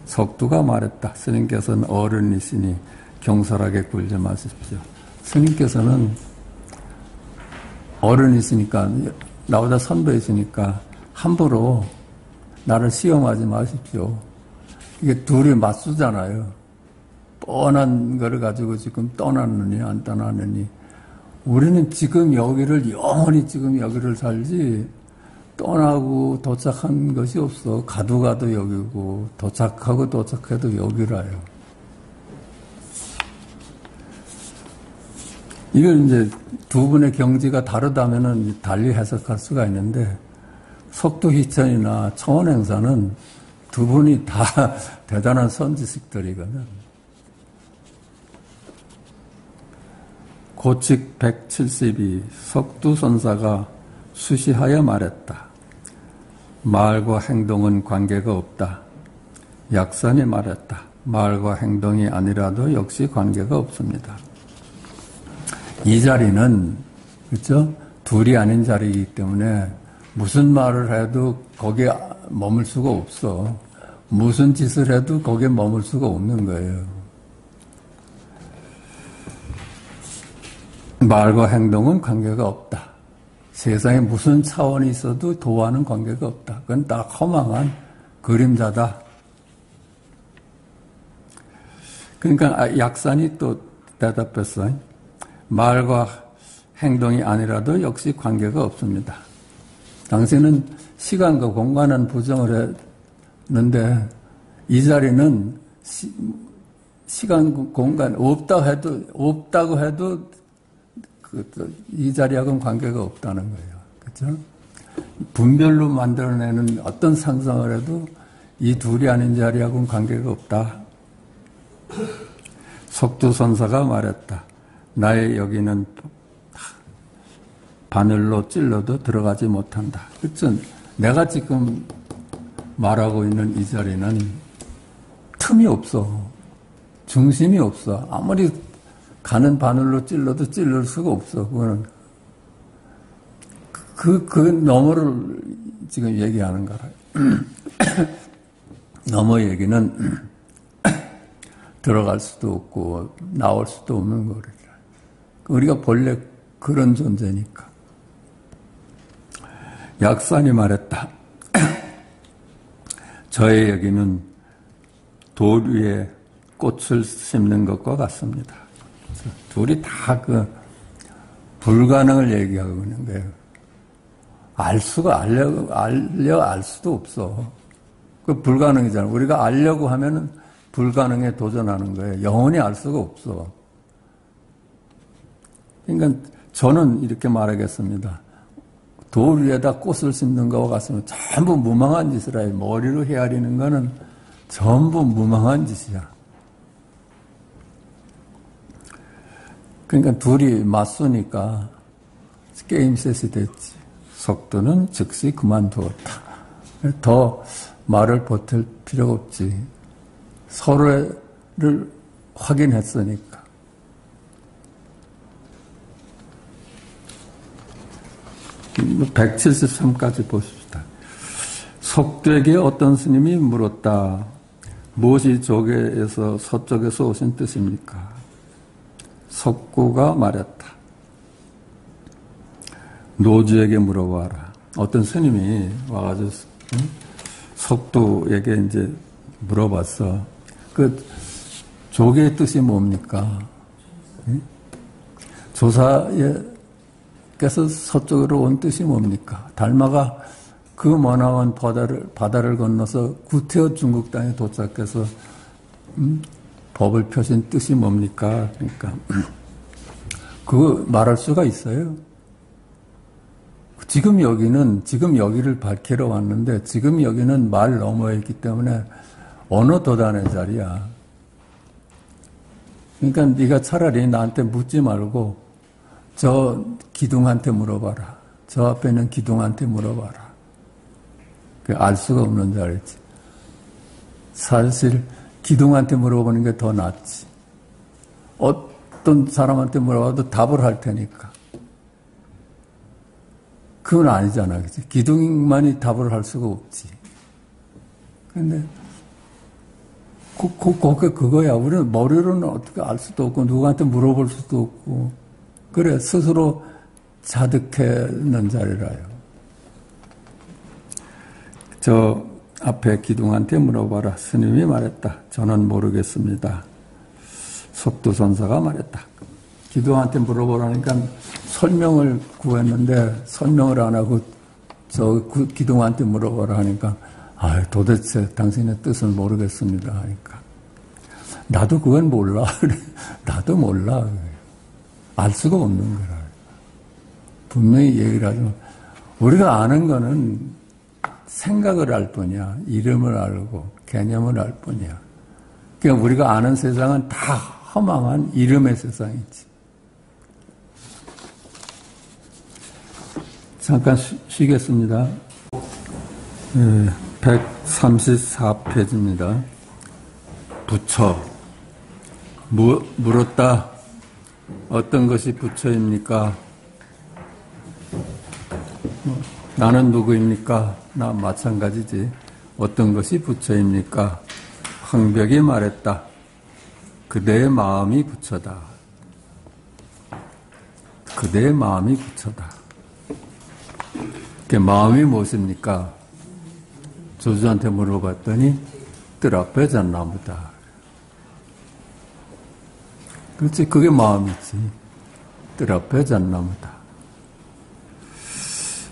석두가 말했다. 스님께서는 어른이시니 경솔하게 굴지 마십시오. 스님께서는 어른이시니까, 나보다 선배이시니까 함부로 나를 시험하지 마십시오. 이게 둘이 맞수잖아요. 뻔한 거를 가지고 지금 떠났느니 안 떠났느니. 우리는 지금 여기를 영원히 지금 여기를 살지 떠나고 도착한 것이 없어. 가도 여기고 도착하고 도착해도 여기라요. 이걸 이제 두 분의 경지가 다르다면은 달리 해석할 수가 있는데 석두희천이나 청원행사는 두 분이 다 대단한 선지식들이거든. 고칙 172 석두선사가 수시하여 말했다. 말과 행동은 관계가 없다. 약산이 말했다. 말과 행동이 아니라도 역시 관계가 없습니다. 이 자리는 그렇죠? 둘이 아닌 자리이기 때문에 무슨 말을 해도 거기에 머물 수가 없어. 무슨 짓을 해도 거기에 머물 수가 없는 거예요. 말과 행동은 관계가 없다. 세상에 무슨 차원이 있어도 도와는 관계가 없다. 그건 딱 허망한 그림자다. 그러니까 약산이 또 대답했어요. 말과 행동이 아니라도 역시 관계가 없습니다. 당신은 시간과 공간은 부정을 했는데 이 자리는 시간, 공간 없다고 해도 이 자리하고는 관계가 없다는 거예요. 그렇죠? 분별로 만들어내는 어떤 상상을 해도 이 둘이 아닌 자리하고는 관계가 없다. 석두선사가 말했다. 나의 여기는 바늘로 찔러도 들어가지 못한다. 그렇죠? 내가 지금 말하고 있는 이 자리는 틈이 없어. 중심이 없어. 아무리 가는 바늘로 찔러도 찔릴 수가 없어. 그거는 그 너머를 지금 얘기하는 거라. 너머 얘기는 들어갈 수도 없고 나올 수도 없는 거리라. 우리가 본래 그런 존재니까. 약산이 말했다. 저의 여기는 돌 위에 꽃을 심는 것과 같습니다. 둘이 다 그 불가능을 얘기하고 있는 거예요. 알 수도 없어. 그 불가능이잖아. 우리가 알려고 하면은 불가능에 도전하는 거예요. 영원히 알 수가 없어. 그러니까 저는 이렇게 말하겠습니다. 돌 위에다 꽃을 심는 것과 같습니다. 전부 무망한 짓이라 해요. 머리로 헤아리는 거는 전부 무망한 짓이야. 그러니까 둘이 맞서니까 게임 셋이 됐지. 속도는 즉시 그만두었다. 더 말을 버틸 필요가 없지. 서로를 확인했으니까. 뭐 173까지 보십시다. 속되게 어떤 스님이 물었다. 무엇이 조계에서 서쪽에서 오신 뜻입니까? 속구가 말했다. 노주에게 물어봐라. 어떤 스님이 와가지고 속도에게 이제 물어봤어. 그 조계의 뜻이 뭡니까? 조사께서 서쪽으로 온 뜻이 뭡니까? 달마가 그 머나먼 바다를 건너서 구태여 중국 땅에 도착해서 법을 펴신 뜻이 뭡니까? 그러니까 그거 말할 수가 있어요. 지금 여기를 밝히러 왔는데 지금 여기는 말 너머에 있기 때문에 어느 도단의 자리야. 그러니까 네가 차라리 나한테 묻지 말고 저 기둥한테 물어봐라. 저 앞에 있는 기둥한테 물어봐라. 알 수가 없는 자리지. 사실 기둥한테 물어보는 게 더 낫지. 어떤 사람한테 물어봐도 답을 할 테니까. 그건 아니잖아. 그치? 기둥만이 답을 할 수가 없지. 근데, 그거야. 우리는 머리로는 어떻게 알 수도 없고, 누구한테 물어볼 수도 없고, 그래, 스스로 자득해는 자리라요. 저 앞에 기둥한테 물어봐라. 스님이 말했다. 저는 모르겠습니다. 속도선사가 말했다. 기둥한테 물어보라니까 설명을 구했는데 설명을 안 하고 저 기둥한테 물어보라 하니까 도대체 당신의 뜻은 모르겠습니다 하니까 나도 그건 몰라. 나도 몰라. 알 수가 없는 거라. 분명히 얘기를 하지만 우리가 아는 거는 생각을 알 뿐이야. 이름을 알고 개념을 알 뿐이야. 그러니까 우리가 아는 세상은 다 허망한 이름의 세상이지. 잠깐 쉬겠습니다. 134페이지입니다. 부처. 물었다. 어떤 것이 부처입니까? 나는 누구입니까? 나 마찬가지지. 어떤 것이 부처입니까? 황벽이 말했다. 그대의 마음이 부처다. 그대의 마음이 부처다. 그 마음이 무엇입니까? 조주한테 물어봤더니 뜰 앞에 잣나무다. 그렇지, 그게 마음이지. 뜰 앞에 잣나무다.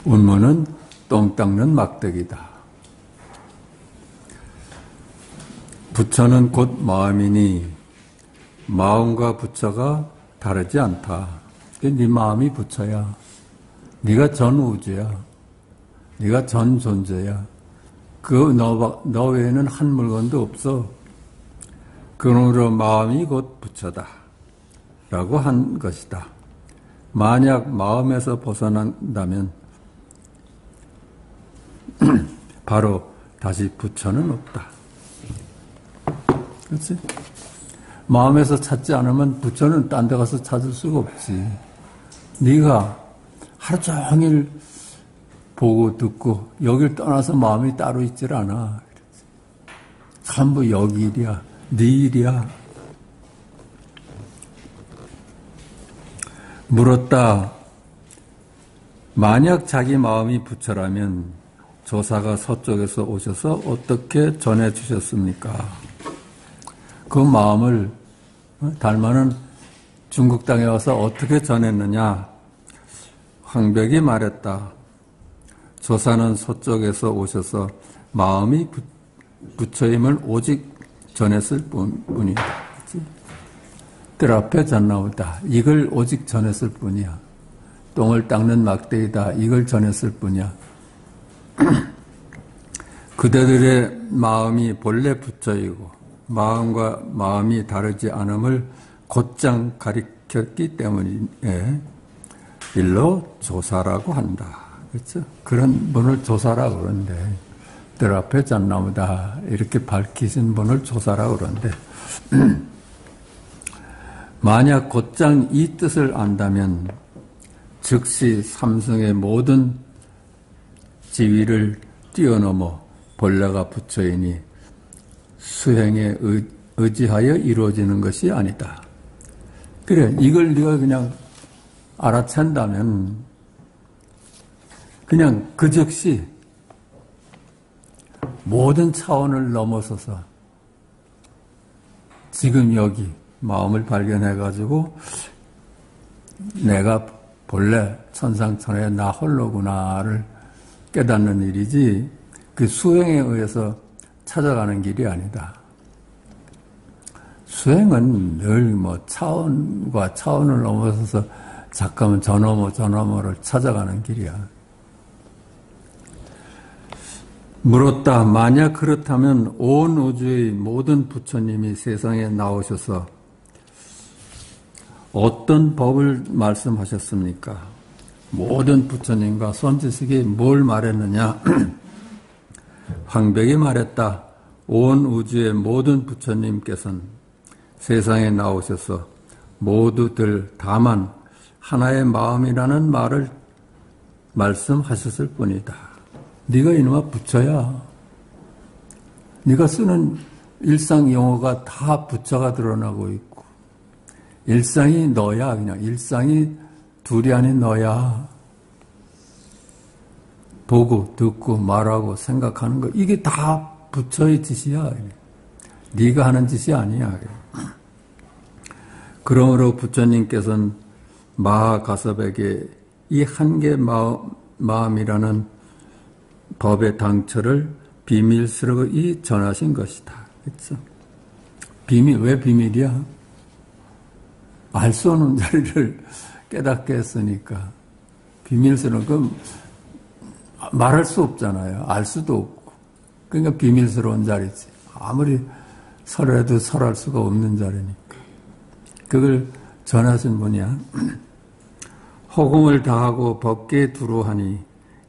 운문은 똥 닦는 막대기다. 부처는 곧 마음이니 마음과 부처가 다르지 않다. 네 마음이 부처야. 네가 전 우주야. 네가 전 존재야. 너 외에는 한 물건도 없어. 그러므로 마음이 곧 부처다. 라고 한 것이다. 만약 마음에서 벗어난다면 바로 다시 부처는 없다. 그렇지? 마음에서 찾지 않으면 부처는 딴 데 가서 찾을 수가 없지. 네가 하루 종일 보고 듣고 여길 떠나서 마음이 따로 있질 않아. 전부 여기 일이야. 네 일이야. 물었다. 만약 자기 마음이 부처라면 조사가 서쪽에서 오셔서 어떻게 전해주셨습니까? 그 마음을 달마는 중국 땅에 와서 어떻게 전했느냐? 황벽이 말했다. 조사는 서쪽에서 오셔서 마음이 부처임을 오직 전했을 뿐이다. 뜰 앞에 잣나무다. 이걸 오직 전했을 뿐이야. 똥을 닦는 막대기다. 이걸 전했을 뿐이야. 그대들의 마음이 본래 부처이고 마음과 마음이 다르지 않음을 곧장 가리켰기 때문에 일로 조사라고 한다. 그렇죠? 그런 분을 조사라고 그러는데 뜰 앞에 잣나무다. 이렇게 밝히신 분을 조사라고 그러는데 만약 곧장 이 뜻을 안다면 즉시 삼성의 모든 지위를 뛰어넘어 본래가 부처이니 수행에 의지하여 이루어지는 것이 아니다. 그래, 이걸 네가 그냥 알아챈다면 그냥 그 즉시 모든 차원을 넘어서서 지금 여기 마음을 발견해가지고 내가 본래 천상천하의 나 홀로구나를 깨닫는 일이지 그 수행에 의해서 찾아가는 길이 아니다. 수행은 늘 뭐 차원과 차원을 넘어서서 잠깐만 저 너머를 찾아가는 길이야. 물었다. 만약 그렇다면 온 우주의 모든 부처님이 세상에 나오셔서 어떤 법을 말씀하셨습니까? 모든 부처님과 선지식이 뭘 말했느냐? 황벽이 말했다. 온 우주의 모든 부처님께서는 세상에 나오셔서 모두들 다만 하나의 마음이라는 말을 말씀하셨을 뿐이다. 네가 이놈아 부처야. 네가 쓰는 일상 용어가 다 부처가 드러나고 있고 일상이 너야. 그냥 일상이 둘이 아닌 너야. 보고 듣고 말하고 생각하는 거 이게 다 부처의 짓이야. 네가 하는 짓이 아니야. 그러므로 부처님께서는 마하가섭에게 이 한계 마음이라는 법의 당처를 비밀스러이 전하신 것이다. 그렇죠? 비밀, 왜 비밀이야? 알 수 없는 자리를 깨닫게 했으니까. 비밀스러운 건 말할 수 없잖아요. 알 수도 없고. 그러니까 비밀스러운 자리지. 아무리 설해도 설할 수가 없는 자리니까. 그걸 전하신 분이야. 허공을 다하고 법계에 두루하니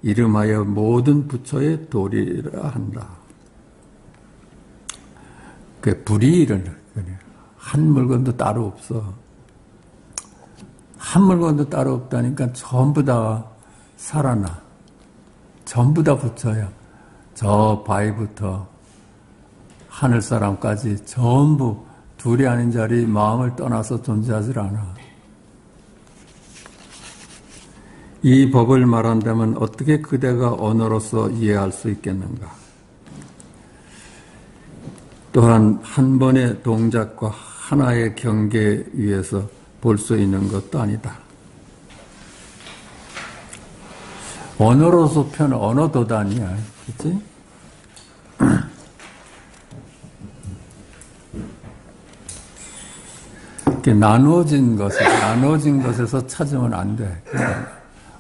이름하여 모든 부처의 도리라 한다. 그 불이일은 한 물건도 따로 없어. 한 물건도 따로 없다니까 전부 다 살아나. 전부 다 부처야. 저 바위부터 하늘사람까지 전부 둘이 아닌 자리 마음을 떠나서 존재하지 않아. 이 법을 말한다면 어떻게 그대가 언어로서 이해할 수 있겠는가? 또한 한 번의 동작과 하나의 경계 위에서 볼 수 있는 것도 아니다. 언어로서 언어 도단이야. 그치? 나누어진 것에서 찾으면 안 돼.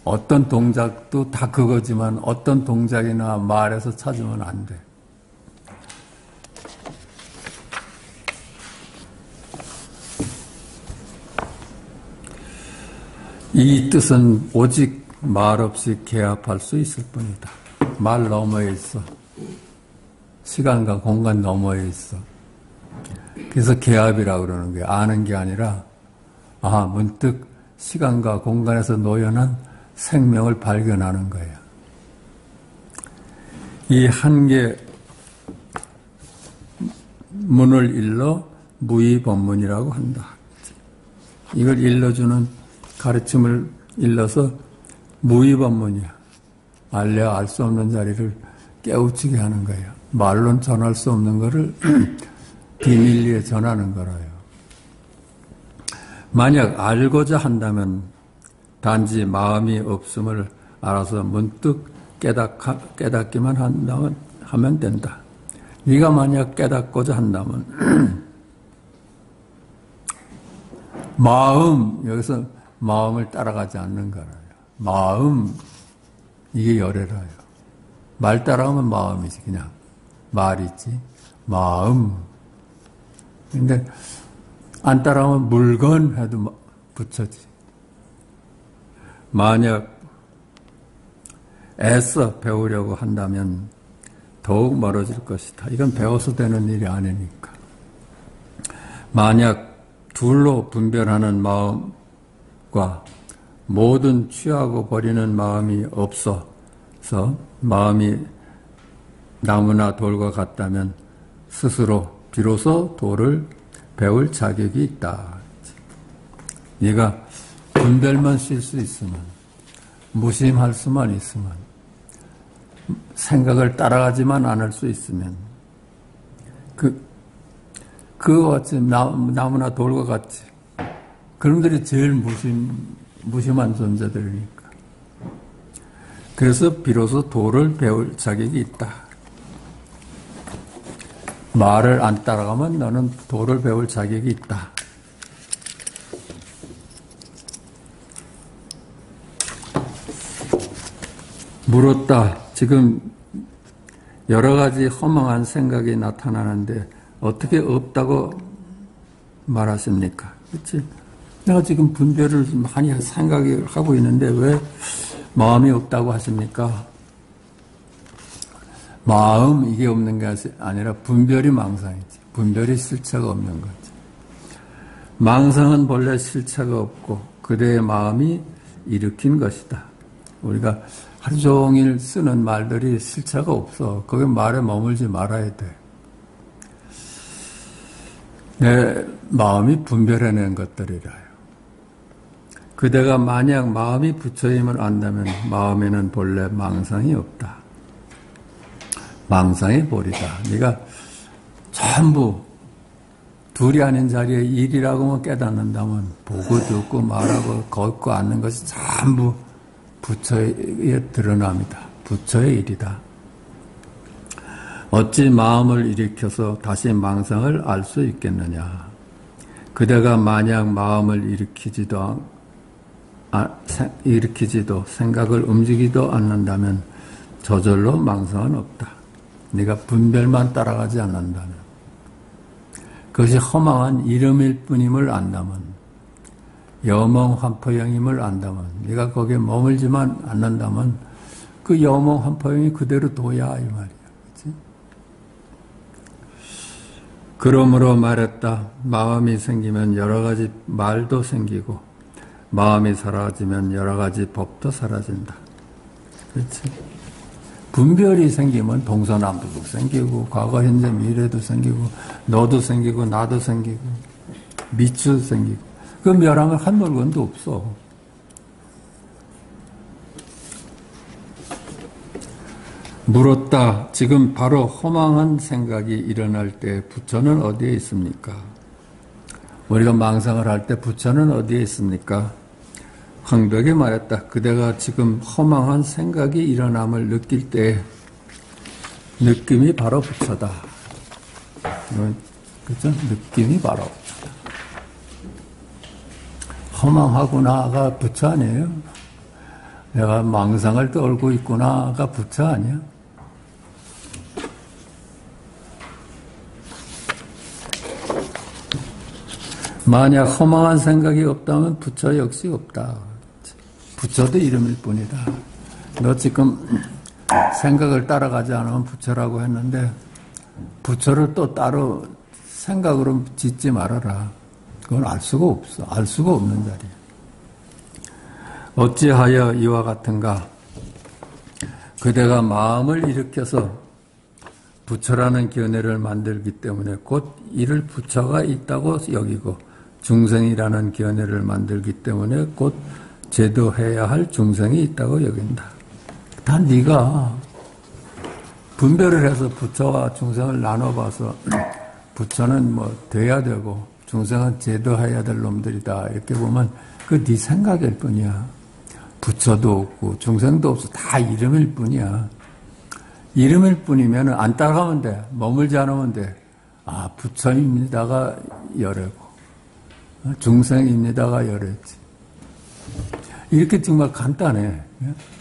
어떤 동작도 다 그거지만 어떤 동작이나 말에서 찾으면 안 돼. 이 뜻은 오직 말 없이 개합할 수 있을 뿐이다. 말 너머에 있어. 시간과 공간 너머에 있어. 그래서 개합이라고 그러는 거야. 아는 게 아니라 문득 시간과 공간에서 노연한 생명을 발견하는 거예요. 이 한계 문을 일러 무의법문이라고 한다. 이걸 일러주는 가르침을 일러서 무의법문이야. 알려 알 수 없는 자리를 깨우치게 하는 거예요. 말로는 전할 수 없는 거를 비밀리에 전하는 거라요. 만약 알고자 한다면 단지 마음이 없음을 알아서 문득 깨닫기만 한다면 하면 된다. 네가 만약 깨닫고자 한다면 마음, 여기서 마음을 따라가지 않는 거라요. 마음, 이게 열애라요. 말 따라가면 마음이지, 그냥. 말이지. 마음. 근데 안 따라가면 물건 해도 붙여지. 만약 애써 배우려고 한다면 더욱 멀어질 것이다. 이건 배워서 되는 일이 아니니까. 만약 둘로 분별하는 마음과 모든 취하고 버리는 마음이 없어서 마음이 나무나 돌과 같다면 스스로 비로소 돌을 배울 자격이 있다. 네가 분별만 쉴 수 있으면, 무심할 수만 있으면, 생각을 따라가지만 않을 수 있으면, 어찌 나무나 돌과 같이 그놈들이 제일 무심한 존재들이니까. 그래서 비로소 돌을 배울 자격이 있다. 말을 안 따라가면 너는 돌을 배울 자격이 있다. 물었다. 지금 여러 가지 허망한 생각이 나타나는데 어떻게 없다고 말하십니까? 그렇지? 내가 지금 분별을 많이 생각을 하고 있는데 왜 마음이 없다고 하십니까? 마음, 이게 없는 게 아니라 분별이 망상이지. 분별이 실체가 없는 거지. 망상은 본래 실체가 없고 그대의 마음이 일으킨 것이다. 우리가 하루 종일 쓰는 말들이 실체가 없어. 거기 말에 머물지 말아야 돼. 내 마음이 분별해낸 것들이라요. 그대가 만약 마음이 부처임을 안다면 마음에는 본래 망상이 없다. 망상의 볼이다. 네가 전부 둘이 아닌 자리에 일이라고만 깨닫는다면 보고 듣고 말하고 걷고 앉는 것이 전부 부처의 드러남이다. 부처의 일이다. 어찌 마음을 일으켜서 다시 망상을 알 수 있겠느냐. 그대가 만약 마음을 일으키지도 생각을 움직이도 않는다면 저절로 망상은 없다. 네가 분별만 따라가지 않는다면, 그것이 허망한 이름일 뿐임을 안다면, 여몽환포영임을 안다면, 네가 거기에 머물지만 않는다면 그 여몽환포영이 그대로 둬야 이 말이야. 그렇지? 그러므로 말했다. 마음이 생기면 여러 가지 말도 생기고 마음이 사라지면 여러 가지 법도 사라진다. 그렇지? 분별이 생기면 동서남북도 생기고 과거, 현재, 미래도 생기고 너도 생기고 나도 생기고 미추도 생기고 그 멸함을 한 물건도 없어. 물었다. 지금 바로 허망한 생각이 일어날 때 부처는 어디에 있습니까? 우리가 망상을 할 때 부처는 어디에 있습니까? 황벽이 말했다. 그대가 지금 허망한 생각이 일어남을 느낄 때 느낌이 바로 부처다. 그죠? 느낌이 바로 부처다. 허망하구나가 부처 아니에요? 내가 망상을 떨고 있구나가 부처 아니야? 만약 허망한 생각이 없다면 부처 역시 없다. 부처도 이름일 뿐이다. 너 지금 생각을 따라가지 않으면 부처라고 했는데 부처를 또 따로 생각으로 짓지 말아라. 그건 알 수가 없어. 알 수가 없는 자리야. 어찌하여 이와 같은가? 그대가 마음을 일으켜서 부처라는 견해를 만들기 때문에 곧 이를 부처가 있다고 여기고 중생이라는 견해를 만들기 때문에 곧 제도해야 할 중생이 있다고 여긴다. 다 네가 분별을 해서 부처와 중생을 나눠봐서 부처는 뭐 돼야 되고 중생은 제도해야 될 놈들이다 이렇게 보면 그 네 생각일 뿐이야. 부처도 없고 중생도 없어. 다 이름일 뿐이야. 이름일 뿐이면 안 따라가면 돼. 머물지 않으면 돼. 아, 부처입니다가 열애고 중생입니다가 열애지. 이렇게 정말 간단해.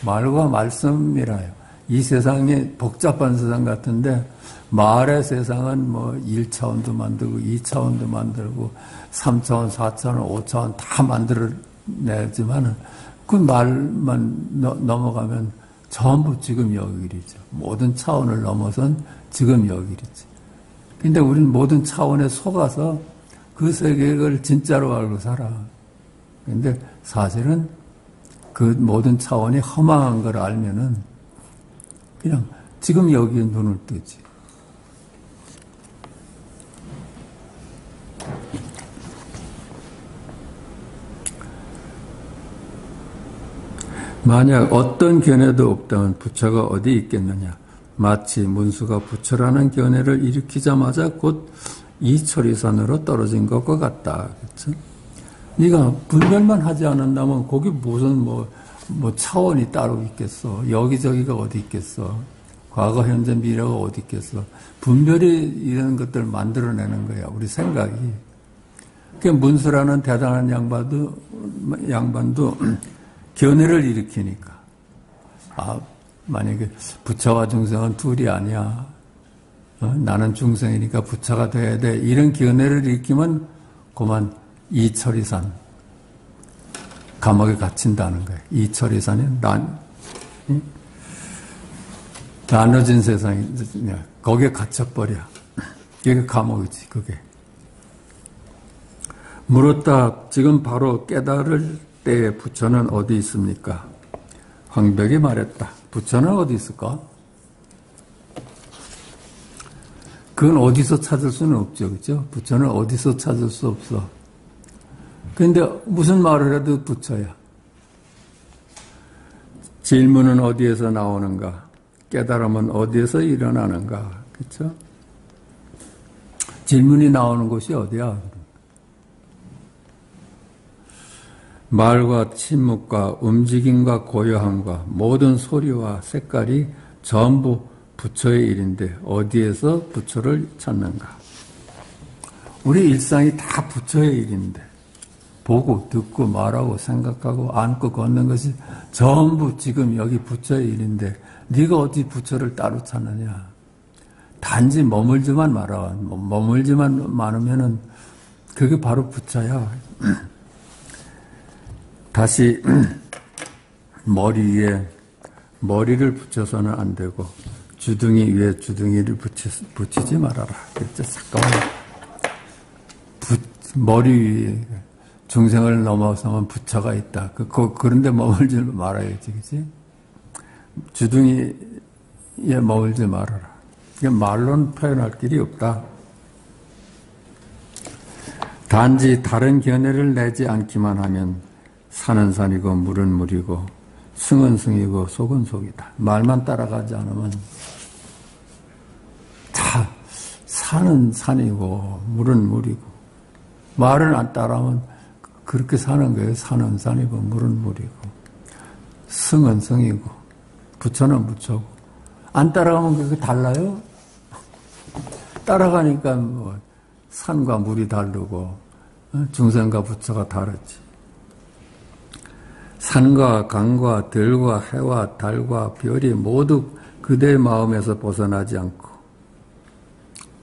말과 말씀이라요. 이 세상이 복잡한 세상 같은데 말의 세상은 뭐 1차원도 만들고 2차원도 만들고 3차원, 4차원, 5차원 다 만들어내지만 그 말만 넘어가면 전부 지금 여기이죠. 모든 차원을 넘어선 지금 여기이지. 근데 우리는 모든 차원에 속아서 그 세계를 진짜로 알고 살아. 근데 사실은 그 모든 차원이 허망한 걸 알면은 그냥 지금 여기에 눈을 뜨지. 만약 어떤 견해도 없다면 부처가 어디 있겠느냐. 마치 문수가 부처라는 견해를 일으키자마자 곧 이철이산으로 떨어진 것과 같다. 그렇죠? 네가 분별만 하지 않는다면 거기 무슨 뭐 차원이 따로 있겠어. 여기저기가 어디 있겠어. 과거, 현재, 미래가 어디 있겠어. 분별이 이런 것들을 만들어내는 거야. 우리 생각이. 그 문수라는 대단한 양반도 견해를 일으키니까. 아, 만약에 부처와 중생은 둘이 아니야. 나는 중생이니까 부처가 돼야 돼. 이런 견해를 일으키면 그만 이철이산. 감옥에 갇힌다는 거예요. 이철이산이 나눠진 세상이 거기에 갇혀버려. 이게 감옥이지, 그게. 물었다. 지금 바로 깨달을 때에 부처는 어디 있습니까? 황벽이 말했다. 부처는 어디 있을까? 그건 어디서 찾을 수는 없죠. 그죠? 부처는 어디서 찾을 수 없어. 근데 무슨 말을 해도 부처야. 질문은 어디에서 나오는가? 깨달음은 어디에서 일어나는가? 그렇죠? 질문이 나오는 곳이 어디야? 말과 침묵과 움직임과 고요함과 모든 소리와 색깔이 전부 부처의 일인데 어디에서 부처를 찾는가? 우리 일상이 다 부처의 일인데 보고 듣고 말하고 생각하고 앉고 걷는 것이 전부 지금 여기 부처의 일인데 네가 어디 부처를 따로 찾느냐? 단지 머물지만 말아. 머물지만 많으면은 그게 바로 부처야. 다시 머리 위에 머리를 붙여서는 안 되고 주둥이 위에 주둥이를 붙이지 말아라. 그렇죠? 잠깐만. 머리 위에 중생을 넘어서면 부처가 있다. 그런데 머물지 말아야지, 그치? 주둥이에 머물지 말아라. 이게 말로는 표현할 길이 없다. 단지 다른 견해를 내지 않기만 하면 산은 산이고 물은 물이고 승은 승이고 속은 속이다. 말만 따라가지 않으면 다 산은 산이고 물은 물이고 말을 안 따라하면 그렇게 사는 거예요. 산은 산이고 물은 물이고 승은 승이고 부처는 부처고 안 따라가면 그게 달라요? 따라가니까 뭐 산과 물이 다르고 중생과 부처가 다르지. 산과 강과 들과 해와 달과 별이 모두 그대의 마음에서 벗어나지 않고.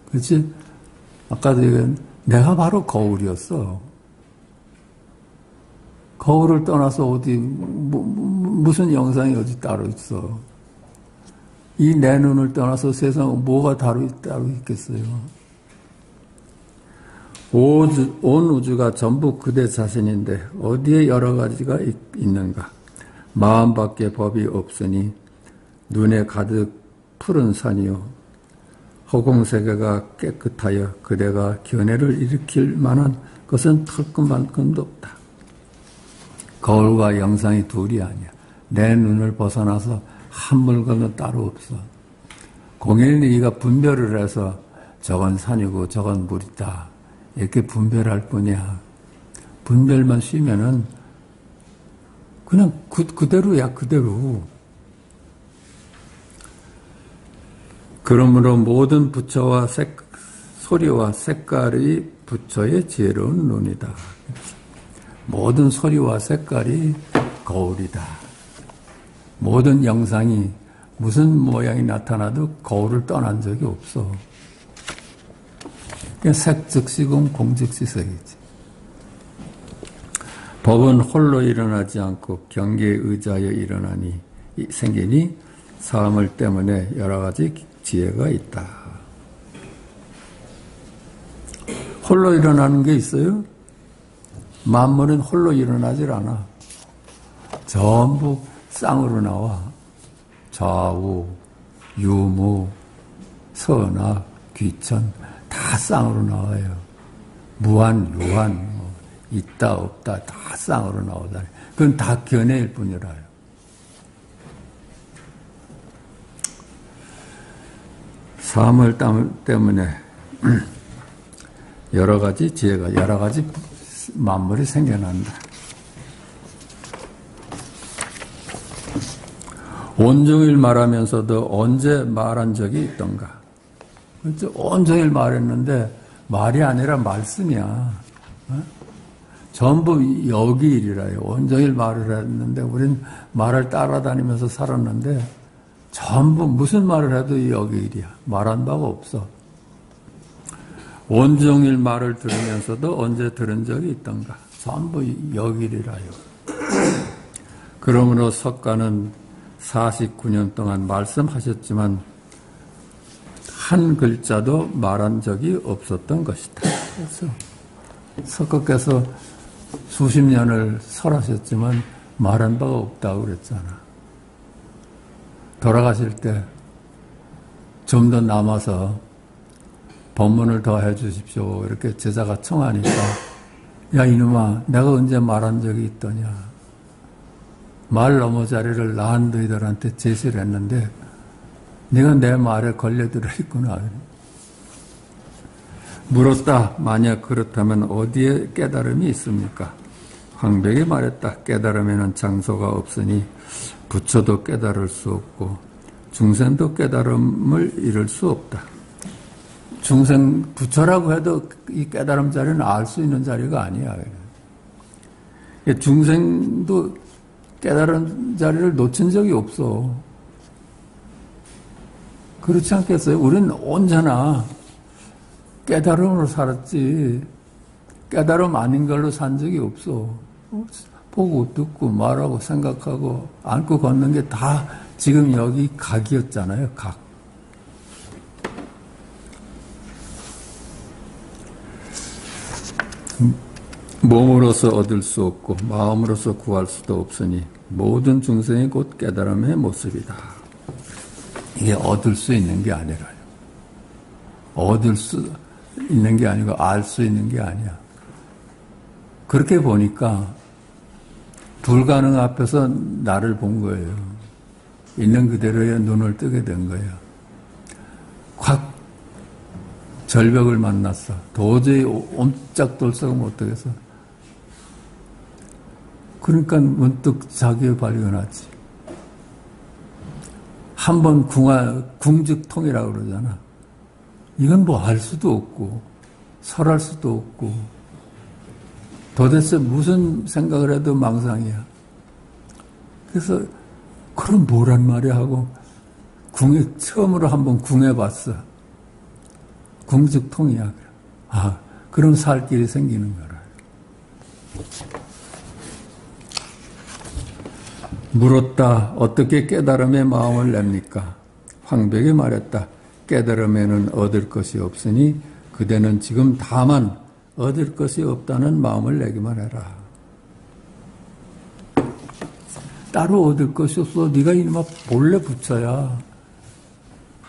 그렇지? 아까도 얘기한 내가 바로 거울이었어. 거울을 떠나서 어디 무슨 영상이 어디 따로 있어. 이 내 눈을 떠나서 세상 뭐가 따로 있겠어요. 온 우주가 전부 그대 자신인데 어디에 여러 가지가 있는가. 마음밖에 법이 없으니 눈에 가득 푸른 산이요 허공세계가 깨끗하여 그대가 견해를 일으킬 만한 것은 털끝만큼도 없다. 거울과 영상이 둘이 아니야. 내 눈을 벗어나서 한 물건은 따로 없어. 공연히 네가 분별을 해서 저건 산이고 저건 물이다. 이렇게 분별할 뿐이야. 분별만 쉬면은 그냥 그대로야, 그대로. 그러므로 모든 부처와 소리와 색깔이 부처의 지혜로운 눈이다. 모든 소리와 색깔이 거울이다. 모든 영상이 무슨 모양이 나타나도 거울을 떠난 적이 없어. 그냥 색즉시공 공즉시색이지. 법은 홀로 일어나지 않고 경계에 의지하여 일어나니 생기니 사물 때문에 여러 가지 지혜가 있다. 홀로 일어나는 게 있어요? 만물은 홀로 일어나질 않아. 전부 쌍으로 나와. 좌우, 유무, 선악, 귀천 다 쌍으로 나와요. 무한, 유한, 있다 없다 다 쌍으로 나오다. 그건 다 견해일 뿐이라요. 사물 때문에 여러 가지 지혜가, 여러 가지 만물이 생겨난다. 온종일 말하면서도 언제 말한 적이 있던가? 온종일 말했는데 말이 아니라 말씀이야. 어? 전부 여기일이라요. 온종일 말을 했는데 우린 말을 따라다니면서 살았는데 전부 무슨 말을 해도 여기일이야. 말한 바가 없어. 온종일 말을 들으면서도 언제 들은 적이 있던가. 전부 여기일이라요. 그러므로 석가는 49년 동안 말씀하셨지만 한 글자도 말한 적이 없었던 것이다. 그래서 석가께서 수십 년을 설하셨지만 말한 바가 없다고 그랬잖아. 돌아가실 때 좀 더 남아서 법문을 더 해주십시오. 이렇게 제자가 청하니까 야 이놈아 내가 언제 말한 적이 있더냐. 말 넘어 자리를 낳은 너희들한테 제시를 했는데 네가 내 말에 걸려들어 있구나. 물었다. 만약 그렇다면 어디에 깨달음이 있습니까? 황백이 말했다. 깨달음에는 장소가 없으니 부처도 깨달을 수 없고 중생도 깨달음을 이룰 수 없다. 중생 부처라고 해도 이 깨달음 자리는 알 수 있는 자리가 아니야. 중생도 깨달은 자리를 놓친 적이 없어. 그렇지 않겠어요? 우리는 언제나 깨달음으로 살았지 깨달음 아닌 걸로 산 적이 없어. 보고 듣고 말하고 생각하고 안고 걷는 게 다 지금 여기 각이었잖아요. 각. 몸으로서 얻을 수 없고 마음으로서 구할 수도 없으니 모든 중생이 곧 깨달음의 모습이다. 이게 얻을 수 있는 게 아니라요. 얻을 수 있는 게 아니고 알 수 있는 게 아니야. 그렇게 보니까 불가능 앞에서 나를 본 거예요. 있는 그대로의 눈을 뜨게 된 거예요. 확 절벽을 만났어. 도저히 옴짝돌싹 못하겠어. 그러니까 문득 자기를 발견하지. 한번 궁즉통이라고 그러잖아. 이건 뭐 알 수도 없고 설할 수도 없고 도대체 무슨 생각을 해도 망상이야. 그래서 그럼 뭐란 말이야 하고 처음으로 한번 궁해봤어. 궁즉통이야. 아, 그럼 살 길이 생기는 거라. 물었다. 어떻게 깨달음의 마음을 냅니까? 황백이 말했다. 깨달음에는 얻을 것이 없으니 그대는 지금 다만 얻을 것이 없다는 마음을 내기만 해라. 따로 얻을 것이 없어. 네가 이놈아 본래 부처야.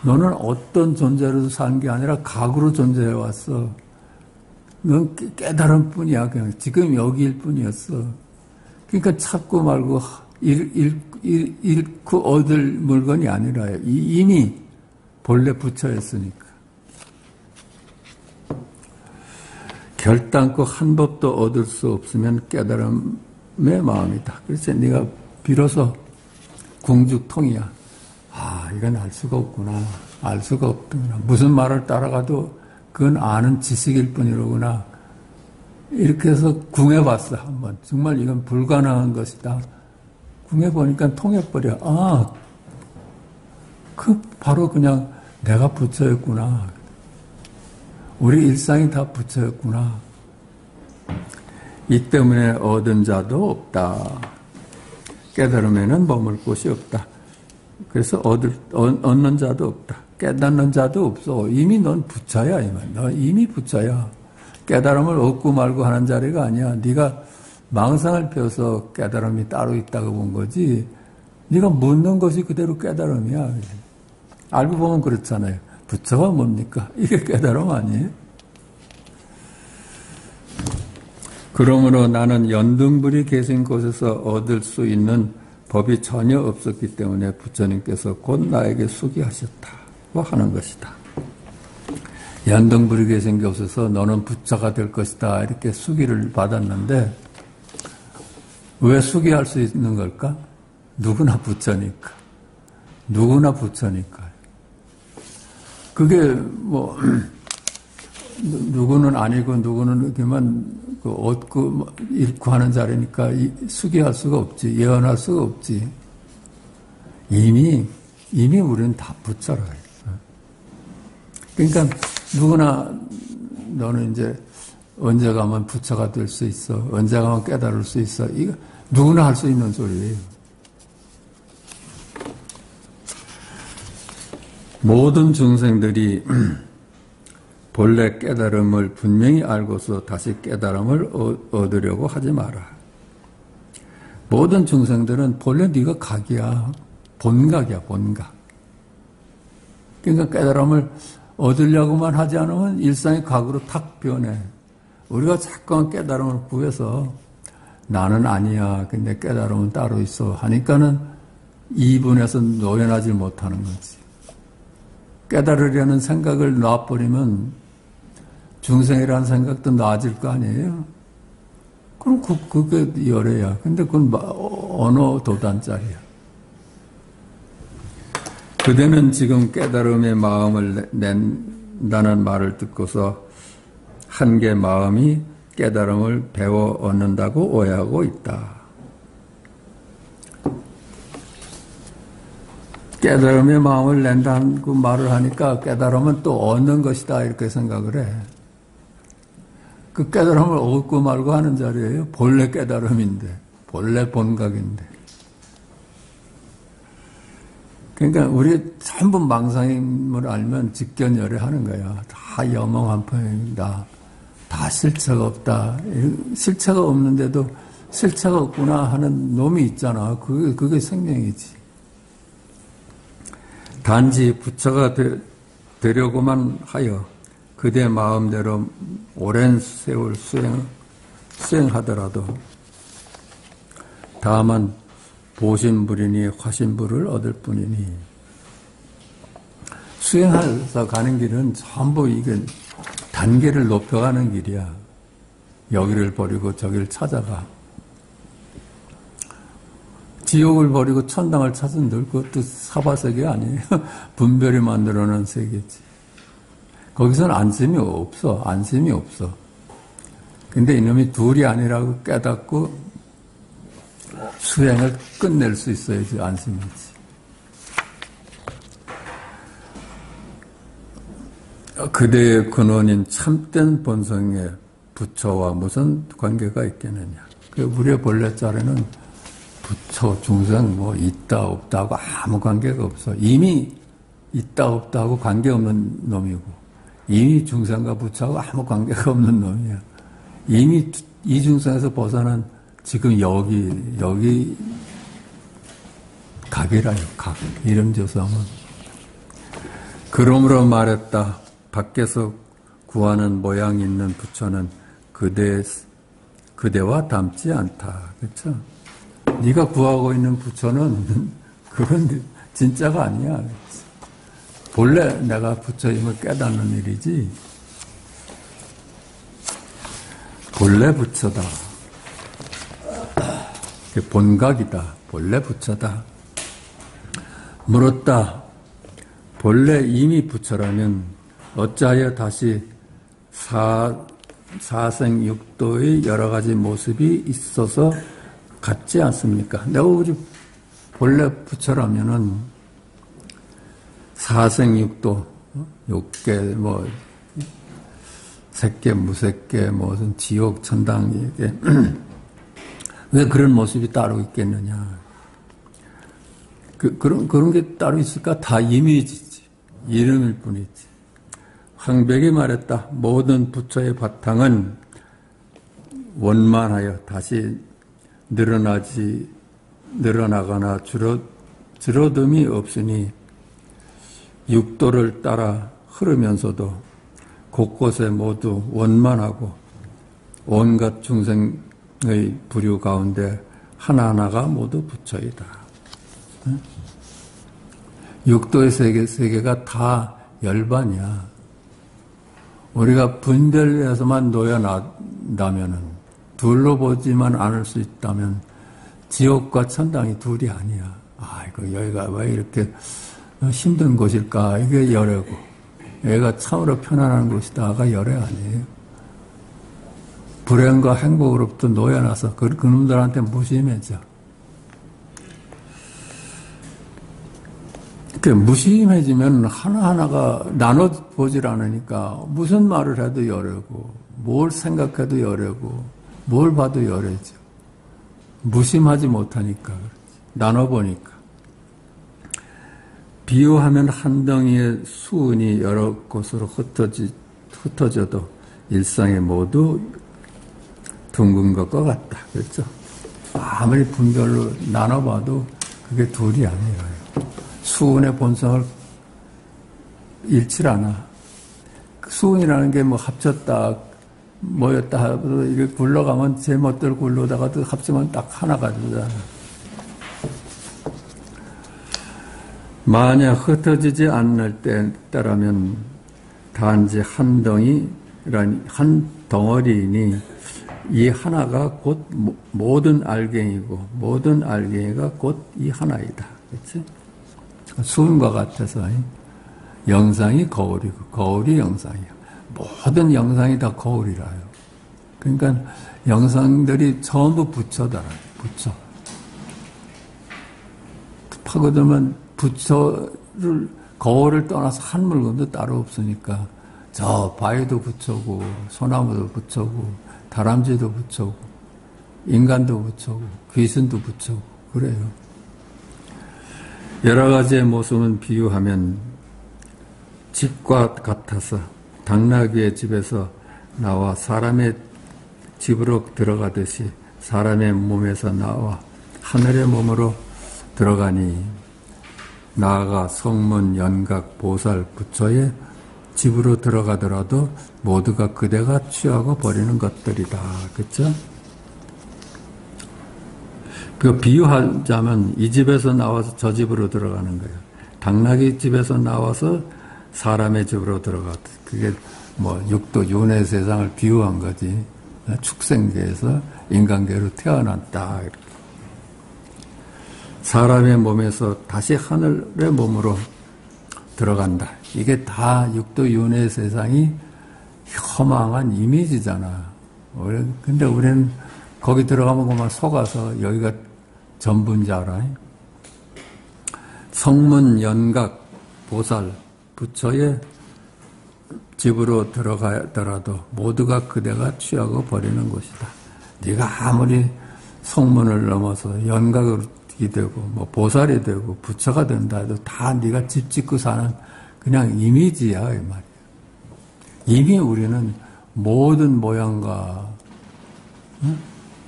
너는 어떤 존재로도 산 게 아니라 각으로 존재해 왔어. 넌 깨달음 뿐이야. 그냥 지금 여기일 뿐이었어. 그러니까 찾고 말고 잃고 얻을 물건이 아니라요. 이미 본래 부처였으니까. 결단코 한 법도 얻을 수 없으면 깨달음의 마음이다. 그래서 네가 비로소 궁죽통이야. 아, 이건 알 수가 없구나. 알 수가 없구나. 무슨 말을 따라가도 그건 아는 지식일 뿐이로구나. 이렇게 해서 궁해봤어, 한번. 정말 이건 불가능한 것이다. 궁해보니까 통해버려. 아, 바로 그냥 내가 부처였구나. 우리 일상이 다 부처였구나. 이 때문에 얻은 자도 없다. 깨달음에는 머물 곳이 없다. 그래서 얻는 자도 없다. 깨닫는 자도 없어. 이미 넌 부처야. 너 이미 부처야. 깨달음을 얻고 말고 하는 자리가 아니야. 네가 망상을 펴서 깨달음이 따로 있다고 본 거지. 네가 묻는 것이 그대로 깨달음이야. 알고 보면 그렇잖아요. 부처가 뭡니까? 이게 깨달음 아니에요? 그러므로 나는 연등불이 계신 곳에서 얻을 수 있는 법이 전혀 없었기 때문에 부처님께서 곧 나에게 수기하셨다고 하는 것이다. 연등불이 계신 곳에서 너는 부처가 될 것이다 이렇게 수기를 받았는데 왜 수기할 수 있는 걸까? 누구나 부처니까. 누구나 부처니까. 그게 뭐 누구는 아니고 누구는 이렇게만 얻고 잃고 하는 자리니까 수기할 수가 없지. 예언할 수가 없지. 이미 우리는 다 부처라. 그러니까 누구나 너는 이제 언제 가면 부처가 될 수 있어. 언제 가면 깨달을 수 있어. 이거 누구나 할 수 있는 소리예요. 모든 중생들이 본래 깨달음을 분명히 알고서 다시 깨달음을 얻으려고 하지 마라. 모든 중생들은 본래 네가 각이야. 본각이야, 본각. 그러니까 깨달음을 얻으려고만 하지 않으면 일상의 각으로 탁 변해. 우리가 자꾸만 깨달음을 구해서 나는 아니야. 근데 깨달음은 따로 있어. 하니까는 이분에서 노연하지 못하는 거지. 깨달으려는 생각을 놔버리면 중생이라는 생각도 나아질 거 아니에요? 그럼 그게 열애야. 근데 그건 어느 도단짜리야. 그대는 지금 깨달음의 마음을 낸다는 말을 듣고서 한계 마음이 깨달음을 배워 얻는다고 오해하고 있다. 깨달음의 마음을 낸다고 말을 하니까 깨달음은 또 얻는 것이다 이렇게 생각을 해. 그 깨달음을 얻고 말고 하는 자리예요. 본래 깨달음인데, 본래 본각인데. 그러니까 우리 전부 망상임을 알면 직견열애하는 거야. 다 여몽한편이다. 다 실체가 없다. 실체가 없는데도 실체가 없구나 하는 놈이 있잖아. 그게 생명이지. 단지 부처가 되려고만 하여 그대 마음대로 오랜 세월 수행하더라도 다만 보신불이니 화신불을 얻을 뿐이니 수행해서 가는 길은 전부 이게 단계를 높여가는 길이야. 여기를 버리고 저기를 찾아가. 지옥을 버리고 천당을 찾은들 그것도 사바세계 아니에요. 분별이 만들어낸 세계지. 거기서는 안심이 없어. 안심이 없어. 근데 이놈이 둘이 아니라고 깨닫고 수행을 끝낼 수 있어야지 안심이지. 그대의 근원인 참된 본성의 부처와 무슨 관계가 있겠느냐. 우리의 본래 자리는 부처, 중생 뭐 있다 없다 하고 아무 관계가 없어. 이미 있다 없다 하고 관계없는 놈이고 이미 중생과 부처하고 아무 관계가 없는 놈이야. 이미 이 중생에서 벗어난 지금 여기 각이라요. 각. 이름 줘서 하면 그러므로 말했다. 밖에서 구하는 모양 있는 부처는 그대와 닮지 않다. 그렇죠? 네가 구하고 있는 부처는 그런 진짜가 아니야. 그렇지? 본래 내가 부처임을 깨닫는 일이지. 본래 부처다. 본각이다. 본래 부처다. 물었다. 본래 이미 부처라면 어찌하여 다시 사생육도의 여러 가지 모습이 있어서 같지 않습니까? 내가 우리 본래 부처라면은 사생육도, 욕계, 색계, 무색계, 무슨 지옥, 천당, 이게 왜 그런 모습이 따로 있겠느냐? 그런 게 따로 있을까? 다 이미지지. 이름일 뿐이지. 황백이 말했다. 모든 부처의 바탕은 원만하여 다시 늘어나거나 줄어듦이 없으니 육도를 따라 흐르면서도 곳곳에 모두 원만하고 온갖 중생의 부류 가운데 하나하나가 모두 부처이다. 육도의 세계가 다 열반이야. 우리가 분별해서만 놓여난다면은, 둘로 보지만 않을 수 있다면 지옥과 천당이 둘이 아니야. 아이고, 여기가 왜 이렇게 힘든 곳일까? 이게 열애고, 여기가 참으로 편안한 곳이다가 열애 아니에요. 불행과 행복으로부터 놓여나서 그놈들한테 무심해져. 무심해지면 하나하나가 나눠보질 않으니까 무슨 말을 해도 열애고, 뭘 생각해도 열애고, 뭘 봐도 열애죠. 무심하지 못하니까, 나눠보니까. 비유하면 한 덩이의 수은이 여러 곳으로 흩어져도 일상에 모두 둥근 것과 같다. 그렇죠? 아무리 분별로 나눠봐도 그게 둘이 아니라요. 수은의 본성을 잃지 않아. 수은이라는 게 합쳤다, 모였다 하고 이게 굴러가면 제 멋대로 굴러다가도 합치면 딱 하나가 되잖아. 만약 흩어지지 않을 때라면 단지 한 덩어리이니 이 하나가 곧 모든 알갱이고 모든 알갱이가 곧 이 하나이다. 그렇지? 수은과 같아서 영상이 거울이고 거울이 영상이야. 모든 영상이 다 거울이라요. 그러니까 영상들이 전부 부처다. 부처. 파고들면 부처를 거울을 떠나서 한 물건도 따로 없으니까 저 바위도 부처고 소나무도 부처고 다람쥐도 부처고 인간도 부처고 귀신도 부처고 그래요. 여러 가지의 모습은 비유하면 집과 같아서 당나귀의 집에서 나와 사람의 집으로 들어가듯이 사람의 몸에서 나와 하늘의 몸으로 들어가니 나아가 성문, 연각, 보살, 부처의 집으로 들어가더라도 모두가 그대가 취하고 버리는 것들이다. 그렇죠? 그 비유하자면 이 집에서 나와서 저 집으로 들어가는 거예요. 당나귀 집에서 나와서 사람의 집으로 들어갔다. 그게 육도 윤회 세상을 비유한 거지. 축생계에서 인간계로 태어났다. 이렇게. 사람의 몸에서 다시 하늘의 몸으로 들어간다. 이게 다 육도 윤회 세상이 허망한 이미지잖아. 근데 우리는 거기 들어가면 그만 속아서 여기가 전부인 줄 알아. 성문, 연각, 보살, 부처의 집으로 들어가더라도 모두가 그대가 취하고 버리는 곳이다. 네가 아무리 성문을 넘어서 연각이 되고 보살이 되고 부처가 된다 해도 다 네가 집 짓고 사는 그냥 이미지야 이 말이야. 이미 우리는 모든 모양과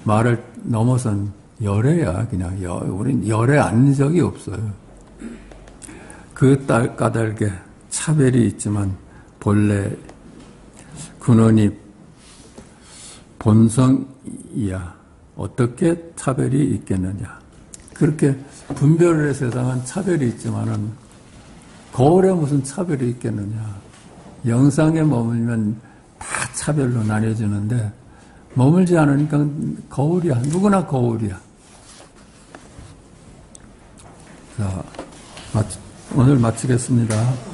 말을 넘어선 열애야. 그냥 우린 열애 아닌 적이 없어요. 그 까닭에 차별이 있지만 본래 근원이 본성이야. 어떻게 차별이 있겠느냐. 그렇게 분별의 세상은 차별이 있지만은 거울에 무슨 차별이 있겠느냐. 영상에 머물면 다 차별로 나뉘어지는데 머물지 않으니까 거울이야. 누구나 거울이야. 자, 오늘 마치겠습니다.